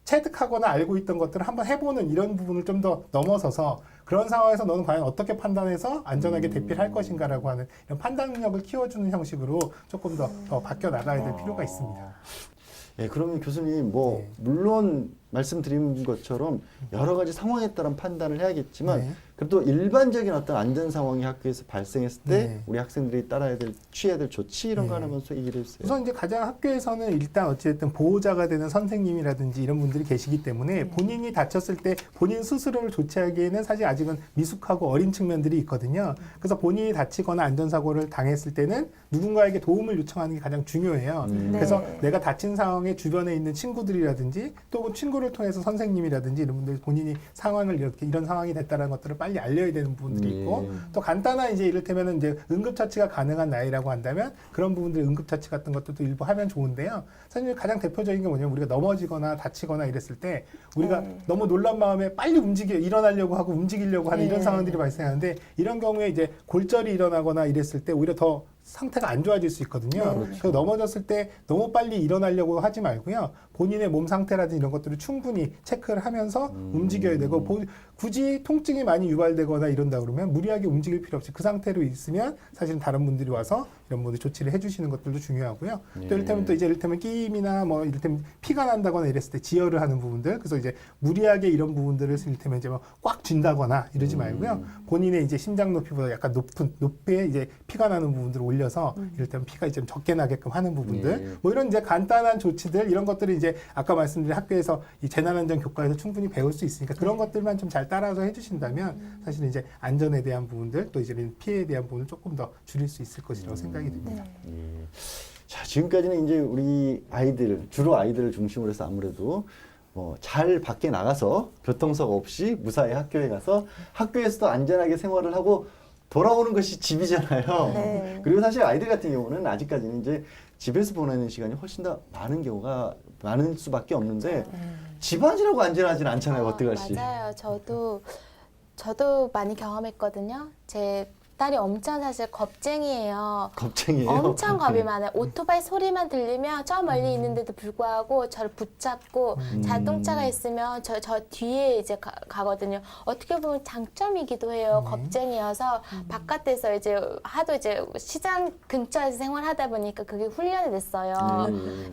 체득하거나 알고 있던 것들을 한번 해보는 이런 부분을 좀 더 넘어서서 그런 상황에서 너는 과연 어떻게 판단해서 안전하게 대피를 할 것인가라고 하는 이런 판단 능력을 키워주는 형식으로 조금 더 바뀌어 나가야 될 필요가 있습니다. 예, 그러면 교수님 뭐 네. 물론 말씀드린 것처럼 여러 가지 상황에 따른 판단을 해야겠지만 네. 그래도 일반적인 어떤 안전 상황이 학교에서 발생했을 때 네. 우리 학생들이 취해야 될 조치 이런 거 네. 하나만 얘기를 해주세요. 우선 이제 가장 학교에서는 일단 어찌됐든 보호자가 되는 선생님이라든지 이런 분들이 계시기 때문에 본인이 다쳤을 때 본인 스스로를 조치하기에는 사실 아직은 미숙하고 어린 측면들이 있거든요. 그래서 본인이 다치거나 안전사고를 당했을 때는 누군가에게 도움을 요청하는 게 가장 중요해요. 그래서 내가 다친 상황에 주변에 있는 친구들이라든지 또 친구를 통해서 선생님이라든지 이런 분들이 본인이 상황을 이런 상황이 됐다는 것들을 빨리 알려야 되는 부분들이 있고 또 간단한 이제 이를테면 이제 응급처치가 가능한 나이라고 한다면 그런 부분들 응급처치 같은 것들도 일부 하면 좋은데요. 사실 가장 대표적인 게 뭐냐면 우리가 넘어지거나 다치거나 이랬을 때 우리가 너무 놀란 마음에 빨리 일어나려고 하고 움직이려고 하는 이런 상황들이 발생하는데 이런 경우에 이제 골절이 일어나거나 이랬을 때 오히려 더 상태가 안 좋아질 수 있거든요. 그래서 넘어졌을 때 너무 빨리 일어나려고 하지 말고요. 본인의 몸 상태라든지 이런 것들을 충분히 체크를 하면서 움직여야 되고 굳이 통증이 많이 유발되거나 이런다 그러면 무리하게 움직일 필요 없이 그 상태로 있으면 사실은 다른 분들이 와서 이런 분들 조치를 해주시는 것들도 중요하고요. 또 이를테면 끼임이나 뭐 이를테면 피가 난다거나 이랬을 때 지혈을 하는 부분들 그래서 이제 무리하게 이런 부분들을 이를테면 이제 뭐 꽉 쥔다거나 이러지 말고요. 본인의 이제 심장 높이보다 약간 높게 이제 피가 나는 부분들을 올려서 이를테면 피가 이제 좀 적게 나게끔 하는 부분들 뭐 이런 이제 간단한 조치들 이런 것들이 이제 아까 말씀드린 학교에서 이 재난안전 교과에서 충분히 배울 수 있으니까 그런 것들만 좀 잘 따라서 해주신다면 사실 이제 안전에 대한 부분들 또 이제 피해에 대한 부분을 조금 더 줄일 수 있을 것이라고 생각이 듭니다. 예. 자, 지금까지는 이제 우리 주로 아이들을 중심으로 해서 아무래도 잘 밖에 나가서 교통사고 없이 무사히 학교에 가서 학교에서도 안전하게 생활을 하고 돌아오는 것이 집이잖아요. 네. 그리고 사실 아이들 같은 경우는 아직까지는 이제 집에서 보내는 시간이 훨씬 더 많은 수밖에 없는데 집안이라고 안전하지는 않잖아요. 어떡할지. 맞아요. 저도 많이 경험했거든요. 제 딸이 엄청 사실 겁쟁이에요. 겁쟁이에요. 엄청 겁이 많아요. 오토바이 소리만 들리면 저 멀리 있는데도 불구하고 저를 붙잡고 자동차가 있으면 저 뒤에 이제 가거든요. 어떻게 보면 장점이기도 해요. 겁쟁이여서 바깥에서 이제 하도 이제 시장 근처에서 생활하다 보니까 그게 훈련이 됐어요.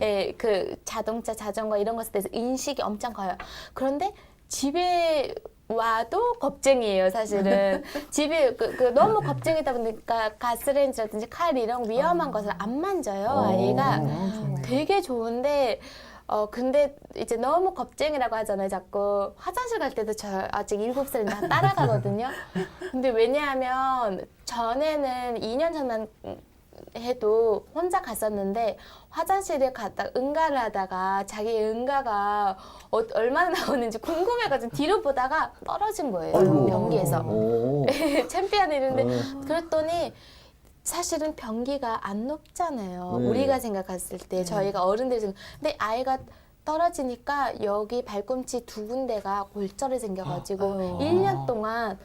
예, 그 자동차, 자전거 이런 것에 대해서 인식이 엄청 커요. 그런데 집에 와도 겁쟁이에요, 사실은. 집에 너무 겁쟁이다 보니까 가스레인지라든지 칼 이런 위험한 것을 안 만져요, 아이가. 되게 좋은데 근데 이제 너무 겁쟁이라고 하잖아요, 자꾸. 화장실 갈 때도 저 아직 7살인데 따라가거든요. 근데 왜냐하면 전에는 2년 전만 해도 혼자 갔었는데 화장실에 갔다 응가를 하다가 자기 응가가 얼마나 나오는지 궁금해가지고 뒤로 보다가 떨어진 거예요. 아이고. 변기에서. 오. 챔피언이 이랬는데 그랬더니 사실은 변기가 안 높잖아요. 네. 우리가 생각했을 때 저희가 어른들이 근데 아이가 떨어지니까 여기 발꿈치 2군데가 골절이 생겨가지고 1년 동안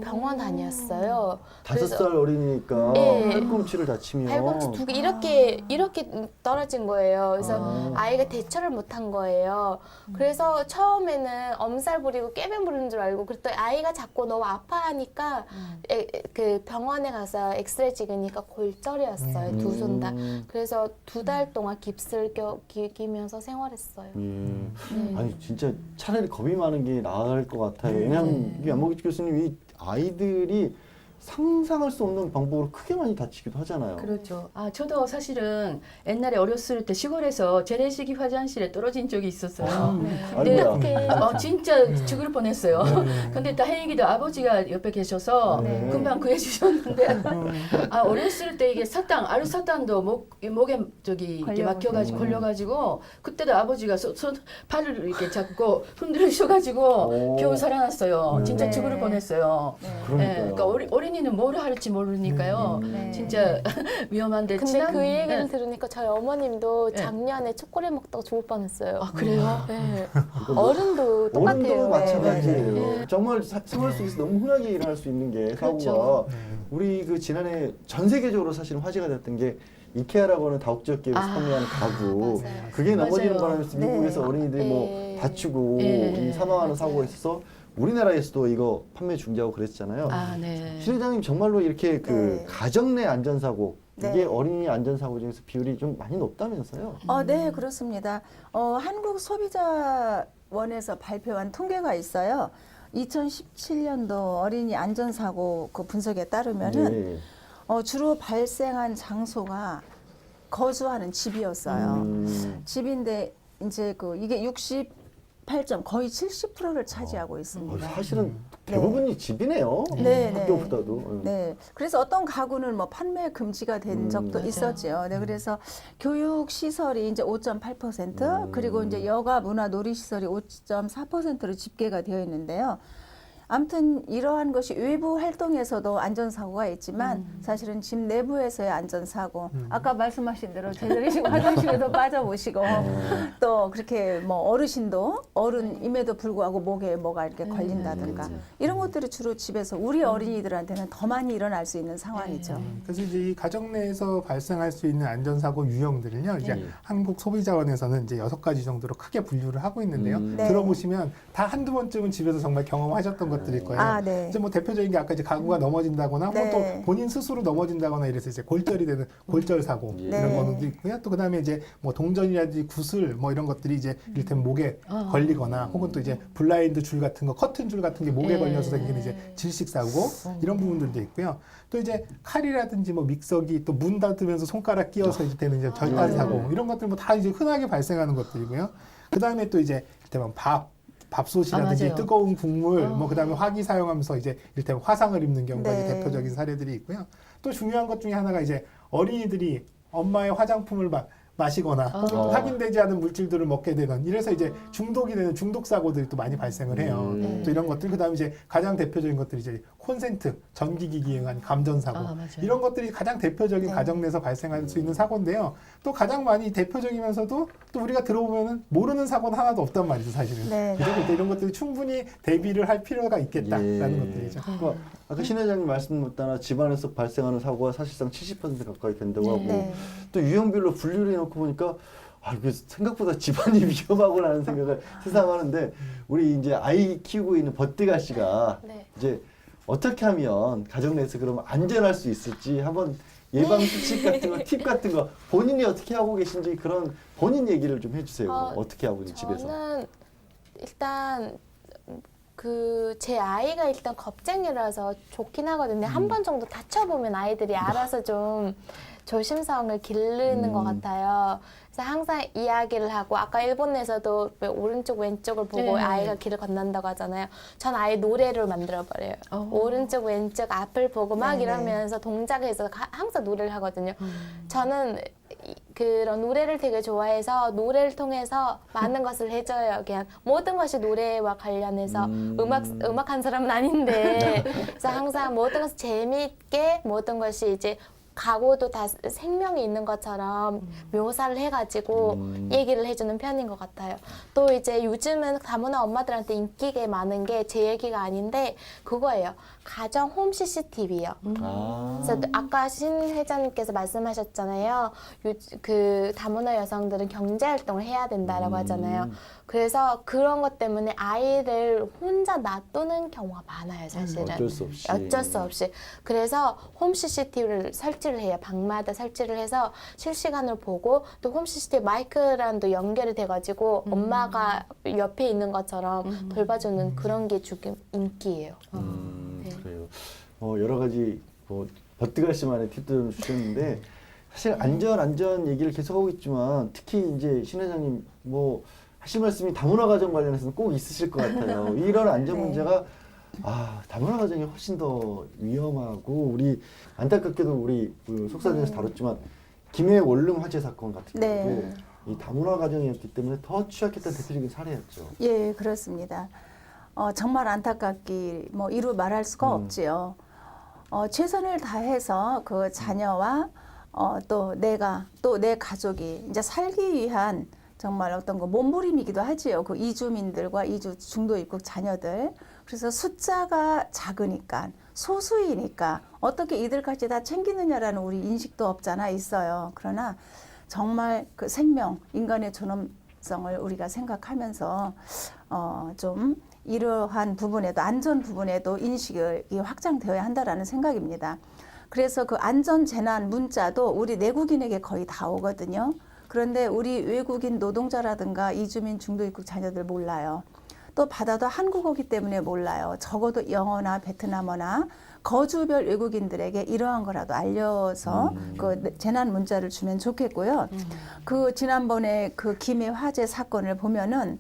병원 다녔어요. 5살 어리니까 예. 팔꿈치를 다치면 발꿈치 2개 이렇게 떨어진 거예요. 그래서 아이가 대처를 못한 거예요. 그래서 처음에는 엄살 부리고 꾀병 부리는 줄 알고 그랬더니 아이가 자꾸 너무 아파하니까 그 병원에 가서 엑스레이 찍으니까 골절이었어요. 2손 다. 그래서 2달 동안 깁스를 끼면서 생활했어요. 네. 아니 진짜 차라리 겁이 많은 게 나을 것 같아요. 왜냐하면 이게 안목기 교수님이 아이들이 상상할 수 없는 방법으로 크게 많이 다치기도 하잖아요. 그렇죠. 저도 사실은 옛날에 어렸을 때 시골에서 재래시기 화장실에 떨어진 적이 있었어요. 근데 아이고야. 진짜 죽을 뻔했어요. 근데 다행히도 아버지가 옆에 계셔서 금방 구해주셨는데 어렸을 때 이게 아류사탕도 목에 이렇게 막혀가지고 걸려가지고 그때도 아버지가 발을 이렇게 잡고 흔들으셔가지고 겨우 살아났어요. 진짜 죽을 뻔했어요. 그러니까 어린이는 뭘 할지 모르니까요. 진짜 위험한데. 근데 그 얘기를 들으니까 저희 어머님도 작년에 초콜릿 먹다가 죽을 뻔했어요. 그래요? 네. 어른도 똑같아요. 어른도 마찬가지예요. 네. 정말 생활 속에서 너무 흔하게 일어날 수 있는 게 그렇죠. 사고가 우리 그 지난해 전 세계적으로 사실 화제가 됐던 게 이케아라고 하는 다국적 기업에서 판매하는 가구 맞아요. 그게 넘어지는 맞아요. 바람에 네. 미국에서 어린이들이 뭐 네. 다치고 네. 이 사망하는 맞아요. 사고가 있어서 우리나라에서도 이거 판매 중지하고 그랬잖아요. 아, 네. 신 회장님 정말로 이렇게 그 네. 가정 내 안전사고 이게 네. 어린이 안전사고 중에서 비율이 좀 많이 높다면서요? 네, 그렇습니다. 한국 소비자원에서 발표한 통계가 있어요. 2017년도 어린이 안전사고 그 분석에 따르면은 네. 주로 발생한 장소가 거주하는 집이었어요. 집인데 이제 이게 68점 거의 70%를 차지하고 있습니다. 사실은 대부분이 집이네요. 네, 네. 학교보다도. 네, 그래서 어떤 가구는 뭐 판매 금지가 된 적도 맞아요. 있었죠. 네, 그래서 교육 시설이 이제 5.8%, 그리고 이제 여가 문화 놀이 시설이 5.4%로 집계가 되어 있는데요. 아무튼 이러한 것이 외부 활동에서도 안전사고가 있지만 사실은 집 내부에서의 안전사고 아까 말씀하신 대로 제자리식 화장실에도 빠져보시고 또 그렇게 뭐 어르신도 어른임에도 불구하고 목에 뭐가 이렇게 걸린다든가 이런 것들이 주로 집에서 우리 어린이들한테는 더 많이 일어날 수 있는 상황이죠. 그래서 이제 이 가정 내에서 발생할 수 있는 안전사고 유형들을요, 이제 네. 한국 소비자원에서는 이제 6가지 정도로 크게 분류를 하고 있는데요. 네. 들어보시면 다 한두 번쯤은 집에서 정말 경험하셨던 것들일 거예요. 아, 네. 이제 뭐 대표적인 게 아까 이제 가구가 넘어진다거나 네. 혹은 또 본인 스스로 넘어진다거나 이래서 이제 골절이 되는 골절 사고 네. 이런 거도 있고요. 또 그다음에 이제 뭐 동전이라든지 구슬 뭐 이런 것들이 이제 이를테면 목에 걸리거나 혹은 또 이제 블라인드 줄 같은 거, 커튼 줄 같은 게 목에 네. 걸려서 생기는 이제 질식 사고 이런 부분들도 있고요. 또 이제 칼이라든지 뭐 믹서기 또 문 닫으면서 손가락 끼어서 이제 되는 이제 절단 사고 이런 것들 뭐 다 이제 흔하게 발생하는 것들이고요. 그다음에 또 이제 이를테면 밥솥이라든지 맞아요. 뜨거운 국물, 뭐 그다음에 화기 사용하면서 이제 이를테면 화상을 입는 경우가 이제 네. 대표적인 사례들이 있고요. 또 중요한 것 중에 하나가 이제 어린이들이 엄마의 화장품을 마시거나 혹은 또 확인되지 않은 물질들을 먹게 되는 이래서 이제 중독이 되는 중독 사고들이 또 많이 발생을 해요. 또 이런 것들 그다음에 이제 가장 대표적인 것들이 이제 콘센트, 전기기기에 의한 감전 사고 맞아요. 이런 것들이 가장 대표적인 가정 내에서 발생할 수 있는 사고인데요. 또 가장 많이 대표적이면서도 또 우리가 들어보면은 모르는 사고는 하나도 없단 말이죠, 사실은. 네. 그래서 이런 것들이 충분히 대비를 할 필요가 있겠다라는 것들이죠. 그러니까 아까 신 회장님 말씀 따라 집안에서 발생하는 사고가 사실상 70% 가까이 된다고 하고 네. 또 유형별로 분류를 해놓고 보니까 이게 생각보다 집안이 위험하구나라는 생각을 세상 하는데 우리 이제 아이 키우고 있는 버띠가 씨가 네. 이제 어떻게 하면 가정 내에서 그러면 안전할 수 있을지 한번 예방 수칙 같은 거, 팁 같은 거 본인이 어떻게 하고 계신지 그런 본인 얘기를 좀 해주세요. 어떻게 하고 있는 집에서. 저는 일단 제 아이가 일단 겁쟁이라서 좋긴 하거든요. 한 번 정도 다쳐보면 아이들이 알아서 좀 조심성을 기르는 것 같아요. 그래서 항상 이야기를 하고 아까 일본에서도 왜 오른쪽 왼쪽을 보고 네. 아이가 길을 건넌다고 하잖아요. 전 아예 노래를 만들어 버려요. 오른쪽 왼쪽 앞을 보고 막 네네. 이러면서 동작해서 항상 노래를 하거든요. 저는 그런 노래를 되게 좋아해서 노래를 통해서 많은 것을 해줘요. 그냥 모든 것이 노래와 관련해서 음악한 사람은 아닌데 그래서 항상 모든 것이 재미있게 모든 것이 이제 가구도 다 생명이 있는 것처럼 묘사를 해가지고 얘기를 해주는 편인 것 같아요. 또 이제 요즘은 다문화 엄마들한테 인기가 많은 게 제 얘기가 아닌데 그거예요. 가정 홈 CCTV요. 그래서 아까 신 회장님께서 말씀하셨잖아요. 그 다문화 여성들은 경제 활동을 해야 된다라고 하잖아요. 그래서 그런 것 때문에 아이를 혼자 놔두는 경우가 많아요, 사실은. 어쩔 수 없이. 어쩔 수 없이. 그래서 홈 CCTV를 설치를 해요. 방마다 설치를 해서 실시간으로 보고 또 홈 CCTV 마이크랑도 연결이 돼가지고 엄마가 옆에 있는 것처럼 돌봐주는 그런 게 지금 인기예요. 네. 그래요. 여러 가지 버티갈 씨만의 팁들을 주셨는데 사실 안전 얘기를 계속하고 있지만 특히 이제 신 회장님 하실 말씀이 다문화 가정 관련해서는 꼭 있으실 것 같아요. 이런 안전 네. 문제가 다문화 가정이 훨씬 더 위험하고 우리 안타깝게도 우리 속사정에서 다뤘지만 김해 원룸 화재 사건 같은 네. 경우도 이 다문화 가정이었기 때문에 더 취약했던 대표적인 사례였죠. 예, 그렇습니다. 정말 안타깝기 이루 말할 수가 없지요. 최선을 다해서 그 자녀와 또 내가 또 내 가족이 이제 살기 위한 정말 어떤 거 몸부림이기도 하지요. 그 이주민들과 이주 중도 입국 자녀들. 그래서 숫자가 작으니까 소수이니까 어떻게 이들까지 다 챙기느냐라는 우리 인식도 없잖아 있어요. 그러나 정말 그 생명, 인간의 존엄성을 우리가 생각하면서 좀 이러한 부분에도 안전 부분에도 인식이 확장되어야 한다라는 생각입니다. 그래서 그 안전재난 문자도 우리 내국인에게 거의 다 오거든요. 그런데 우리 외국인 노동자라든가 이주민 중도입국 자녀들 몰라요. 또 받아도 한국어기 때문에 몰라요. 적어도 영어나 베트남어나 거주별 외국인들에게 이러한 거라도 알려서 그 재난 문자를 주면 좋겠고요. 그 지난번에 그 김해 화재 사건을 보면은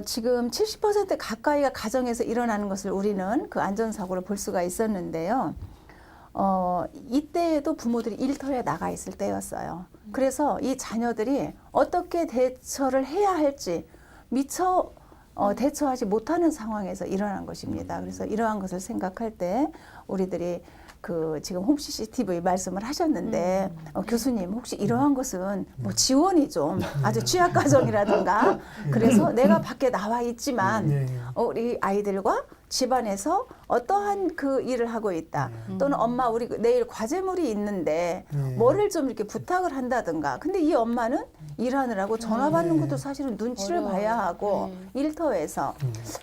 지금 70% 가까이가 가정에서 일어나는 것을 우리는 그 안전사고로 볼 수가 있었는데요. 이때에도 부모들이 일터에 나가 있을 때였어요. 그래서 이 자녀들이 어떻게 대처를 해야 할지 미처 대처하지 못하는 상황에서 일어난 것입니다. 그래서 이러한 것을 생각할 때 우리들이 그 지금 홈 CCTV 말씀을 하셨는데 교수님 혹시 이러한 것은 뭐 지원이 좀 아주 취약 가정이라든가 그래서 내가 밖에 나와 있지만 우리 아이들과 집안에서 어떠한 그 일을 하고 있다. 또는 엄마 우리 내일 과제물이 있는데 뭐를 좀 이렇게 부탁을 한다든가. 근데 이 엄마는 일하느라고 전화 받는 것도 사실은 눈치를 봐야 하고 일터에서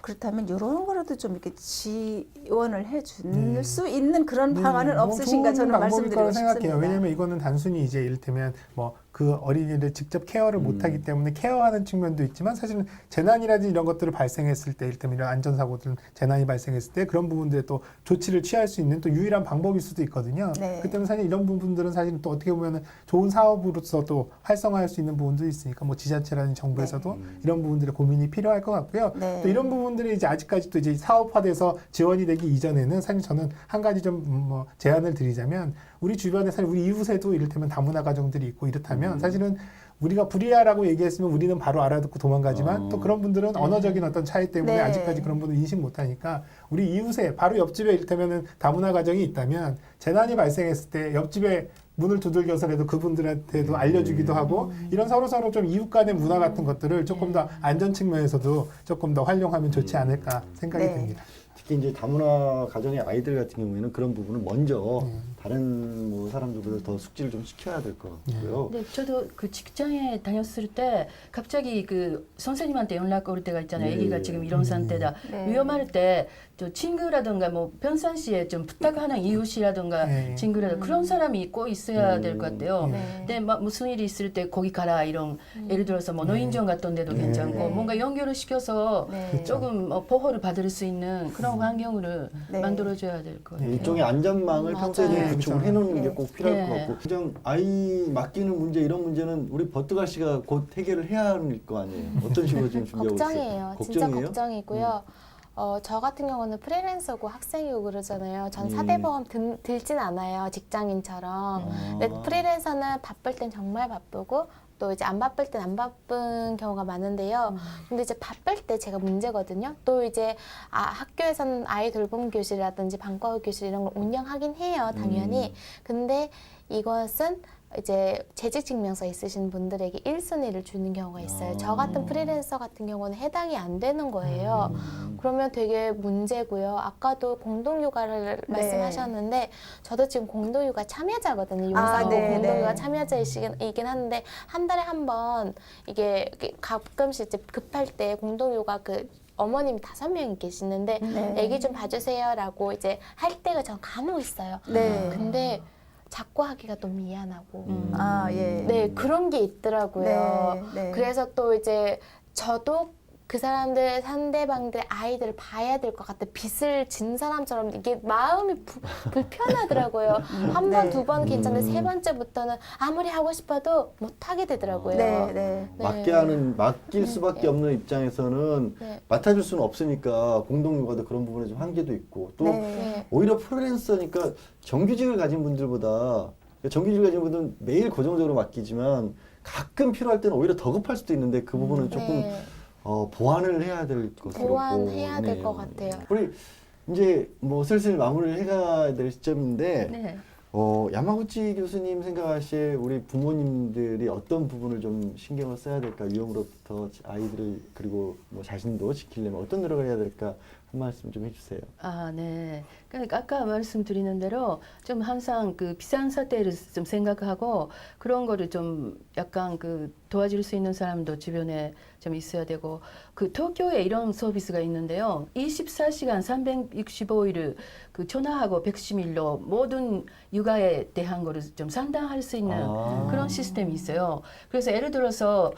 그렇다면 이런 거라도 좀 이렇게 지원을 해줄 수 있는 그런 방안은 없으신가 저는 말씀드리고 싶습니다. 생각해요. 왜냐하면 이거는 단순히 이제 이를테면 뭐 그 어린이를 직접 케어를 못하기 때문에 케어하는 측면도 있지만 사실은 재난이라든지 이런 것들을 발생했을 때 이를테면 이런 안전사고들 재난이 발생했을 때 그런 부분들에 또 조치를 취할 수 있는 또 유일한 방법일 수도 있거든요. 네. 그 때문에 사실 이런 부분들은 사실 또 어떻게 보면 좋은 사업으로서도 활성화할 수 있는 부분도 있으니까 뭐 지자체라든지 정부에서도 이런 부분들의 고민이 필요할 것 같고요. 네. 또 이런 부분들이 이제 아직까지도 이제 사업화돼서 지원이 되기 이전에는 사실 저는 한 가지 좀 뭐 제안을 드리자면 우리 주변에 사실 우리 이웃에도 이를테면 다문화 가정들이 있고 이렇다면 사실은 우리가 불이야라고 얘기했으면 우리는 바로 알아듣고 도망가지만 또 그런 분들은 언어적인 어떤 차이 때문에 네. 아직까지 그런 분을 인식 못하니까 우리 이웃에 바로 옆집에 이를테면은 다문화 가정이 있다면 재난이 발생했을 때 옆집에 문을 두들겨서라도 그분들한테도 알려주기도 하고 이런 서로 좀 이웃 간의 문화 같은 것들을 조금 더 안전 측면에서도 조금 더 활용하면 좋지 않을까 생각이 네. 듭니다. 특히 이제 다문화 가정의 아이들 같은 경우에는 그런 부분을 먼저 다른 뭐 사람들보다 더 숙지를 좀 시켜야 될 것 같고요. 네, 저도 그 직장에 다녔을 때 갑자기 그 선생님한테 연락 올 때가 있잖아요. 아기가 지금 이런 상태다. 네. 위험할 때 또 친구라든가 뭐 평상시에 좀 부탁하는 이웃이라든가 친구라든가 그런 사람이 꼭 있어야 될 것 같아요. 근데 막 무슨 일이 있을 때 거기 가라 이런 예를 들어서 뭐 노인정 같은 데도 괜찮고 뭔가 연결을 시켜서 네. 조금 보호를 받을 수 있는 그런 환경을 네. 만들어줘야 될 것 같아요. 일종의 안전망을 평소에 좀 맞아요. 구축을 해놓는 게 네. 꼭 필요할 네. 것 같고 그냥 아이 맡기는 문제 이런 문제는 우리 버트갈 씨가 곧 해결을 해야 할 거 아니에요. 어떤 식으로 지금 준비하고 있어요? 걱정이에요. 진짜 걱정이고요. 저 같은 경우는 프리랜서고 학생이고 그러잖아요. 전 사대보험 들진 않아요. 직장인처럼. 근데 프리랜서는 바쁠 땐 정말 바쁘고 또 이제 안 바쁠 땐 안 바쁜 경우가 많은데요. 근데 이제 바쁠 때 제가 문제거든요. 또 이제 학교에서는 아이 돌봄 교실이라든지 방과후 교실 이런 걸 운영하긴 해요. 당연히. 근데 이것은 이제 재직증명서 있으신 분들에게 1순위를 주는 경우가 있어요. 저 같은 프리랜서 같은 경우는 해당이 안 되는 거예요. 그러면 되게 문제고요. 아까도 공동육아를 말씀하셨는데 저도 지금 공동육아 참여자거든요. 용산구 네, 공동육아 네. 참여자이긴 한데 한 달에 한 번 이게 가끔씩 이제 급할 때 공동육아 그 어머님이 5명이 계시는데 네. 애기 좀 봐주세요라고 이제 할 때가 전 간혹 있어요. 네. 근데 자꾸 하기가 너무 미안하고 예. 네 그런 게 있더라고요. 네, 네. 그래서 또 이제 저도 그 사람들 상대방들의 아이들을 봐야 될 것 같아 빚을 진 사람처럼 이게 마음이 불편하더라고요. 한 번, 네. 두 번 괜찮은데 세 번째부터는 아무리 하고 싶어도 못 하게 되더라고요. 네, 네. 네. 맡길 수밖에 없는 입장에서는 네. 맡아줄 수는 없으니까 공동육아도 그런 부분에 좀 한계도 있고 또 네. 네. 오히려 프리랜서니까 정규직을 가진 분들보다 정규직을 가진 분들은 매일 고정적으로 맡기지만 가끔 필요할 때는 오히려 더 급할 수도 있는데 그 부분은 조금 네. 보완을 해야 될 것으로 보완해야 될 것 보이네요. 같아요. 우리 이제 뭐 슬슬 마무리를 해가야 될 시점인데 네. 야마구치 교수님 생각하시에 우리 부모님들이 어떤 부분을 좀 신경을 써야 될까? 위험으로부터 아이들을 그리고 뭐 자신도 지키려면 어떤 노력을 해야 될까 한 말씀 좀 해주세요. 아, 네. 그러니까 아까 말씀드리는 대로 좀 항상 그 비상사태를 좀 생각하고 그런 거를 좀 약간 그 도와줄 수 있는 사람도 주변에 좀 있어야 되고 그 도쿄에 이런 서비스가 있는데요. 24시간 365일 그 전화하고 110일로 모든 육아에 대한 거를 좀 상담할 수 있는 그런 시스템이 있어요. 그래서 예를 들어서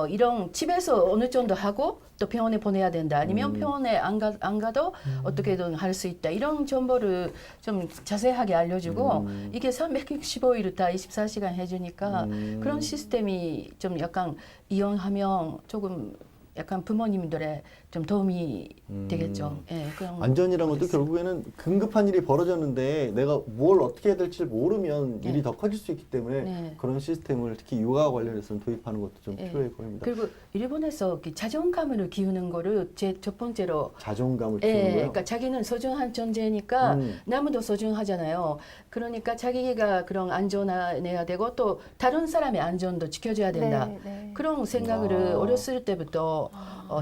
이런 집에서 어느 정도 하고 또 병원에 보내야 된다. 아니면 병원에 안 가도 어떻게든 할 수 있다. 이런 정보를 좀 자세하게 알려주고 이게 365일 다 24시간 해주니까 그런 시스템이 좀 약간 이용하면 조금 약간 부모님들의 좀 도움이 되겠죠. 예, 그런 안전이란 것도 모르겠어요. 결국에는 긴급한 일이 벌어졌는데 내가 뭘 어떻게 해야 될지 모르면 네. 일이 더 커질 수 있기 때문에 네. 그런 시스템을 특히 육아 관련해서는 도입하는 것도 좀 네. 필요해 보입니다. 그리고 일본에서 그 자존감을 키우는 거를 첫 번째로 자존감을 예, 키우는 거요. 그러니까 자기는 소중한 존재니까 음. 남도 소중하잖아요. 그러니까 자기가 그런 안전해야 되고 또 다른 사람의 안전도 지켜줘야 된다. 네, 네. 그런 생각을 아. 어렸을 때부터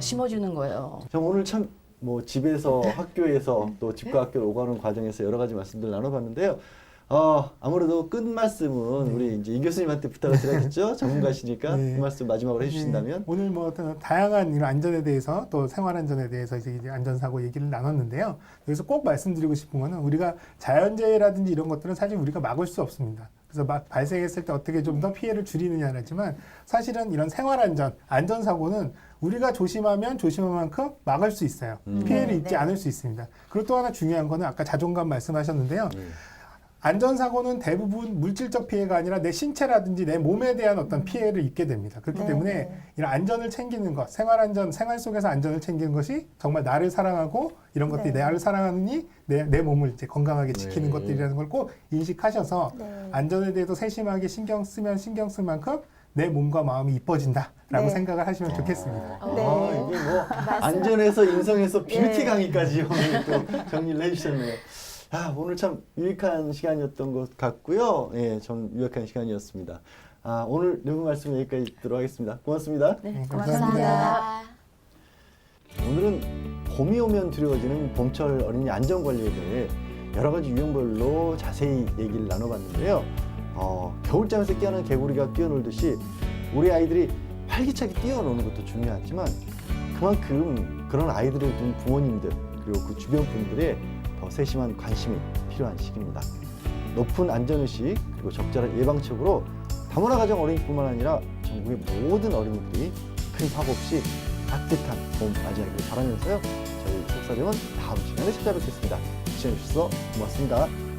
심어주는 거예요. 참 오늘 참 뭐 집에서 학교에서 또 집과 학교를 오가는 과정에서 여러 가지 말씀들 나눠봤는데요. 아무래도 끝 말씀은 우리 이제 이 교수님한테 부탁을 드려야겠죠. 전문가시니까 네. 그 말씀 마지막으로 해주신다면. 네, 오늘 뭐 어떤 다양한 이런 안전에 대해서 또 생활 안전에 대해서 이제 안전사고 얘기를 나눴는데요. 여기서 꼭 말씀드리고 싶은 거는 우리가 자연재해라든지 이런 것들은 사실 우리가 막을 수 없습니다. 그래서 발생했을 때 어떻게 좀 더 피해를 줄이느냐라지만 사실은 이런 생활 안전사고는 우리가 조심하면 조심한 만큼 막을 수 있어요. 피해를 네, 입지 네. 않을 수 있습니다. 그리고 또 하나 중요한 거는 아까 자존감 말씀하셨는데요. 네. 안전사고는 대부분 물질적 피해가 아니라 내 신체라든지 내 몸에 대한 어떤 피해를 입게 됩니다. 그렇기 네, 때문에 네. 이런 안전을 챙기는 것, 생활 속에서 안전을 챙기는 것이 정말 나를 사랑하고 이런 것들이 네. 나를 사랑하느니 내 몸을 이제 건강하게 지키는 네. 것들이라는 걸 꼭 인식하셔서 네. 안전에 대해서 세심하게 신경 쓸 만큼 내 몸과 마음이 이뻐진다라고 네. 생각을 하시면 좋겠습니다. 네. 이게 뭐 안전에서 인성에서 뷰티 네. 강의까지 오늘 또 정리를 해주셨네요. 오늘 참 유익한 시간이었던 것 같고요. 예, 좀 유익한 시간이었습니다. 오늘 내용 말씀 여기까지 듣도록 하겠습니다. 고맙습니다. 네, 감사합니다. 오늘은 봄이 오면 두려워지는 봄철 어린이 안전관리에 대해 여러 가지 유형별로 자세히 얘기를 나눠봤는데요. 겨울잠에서 깨어난 개구리가 뛰어놀듯이 우리 아이들이 활기차게 뛰어노는 것도 중요하지만 그만큼 그런 아이들을 둔 부모님들 그리고 그 주변 분들의 더 세심한 관심이 필요한 시기입니다. 높은 안전의식 그리고 적절한 예방책으로 다문화 가정 어린이뿐만 아니라 전국의 모든 어린이들이 큰 사고 없이 따뜻한 봄 맞이하기를 바라면서요. 저희 속사정은 다음 시간에 찾아뵙겠습니다. 시청해주셔서 고맙습니다.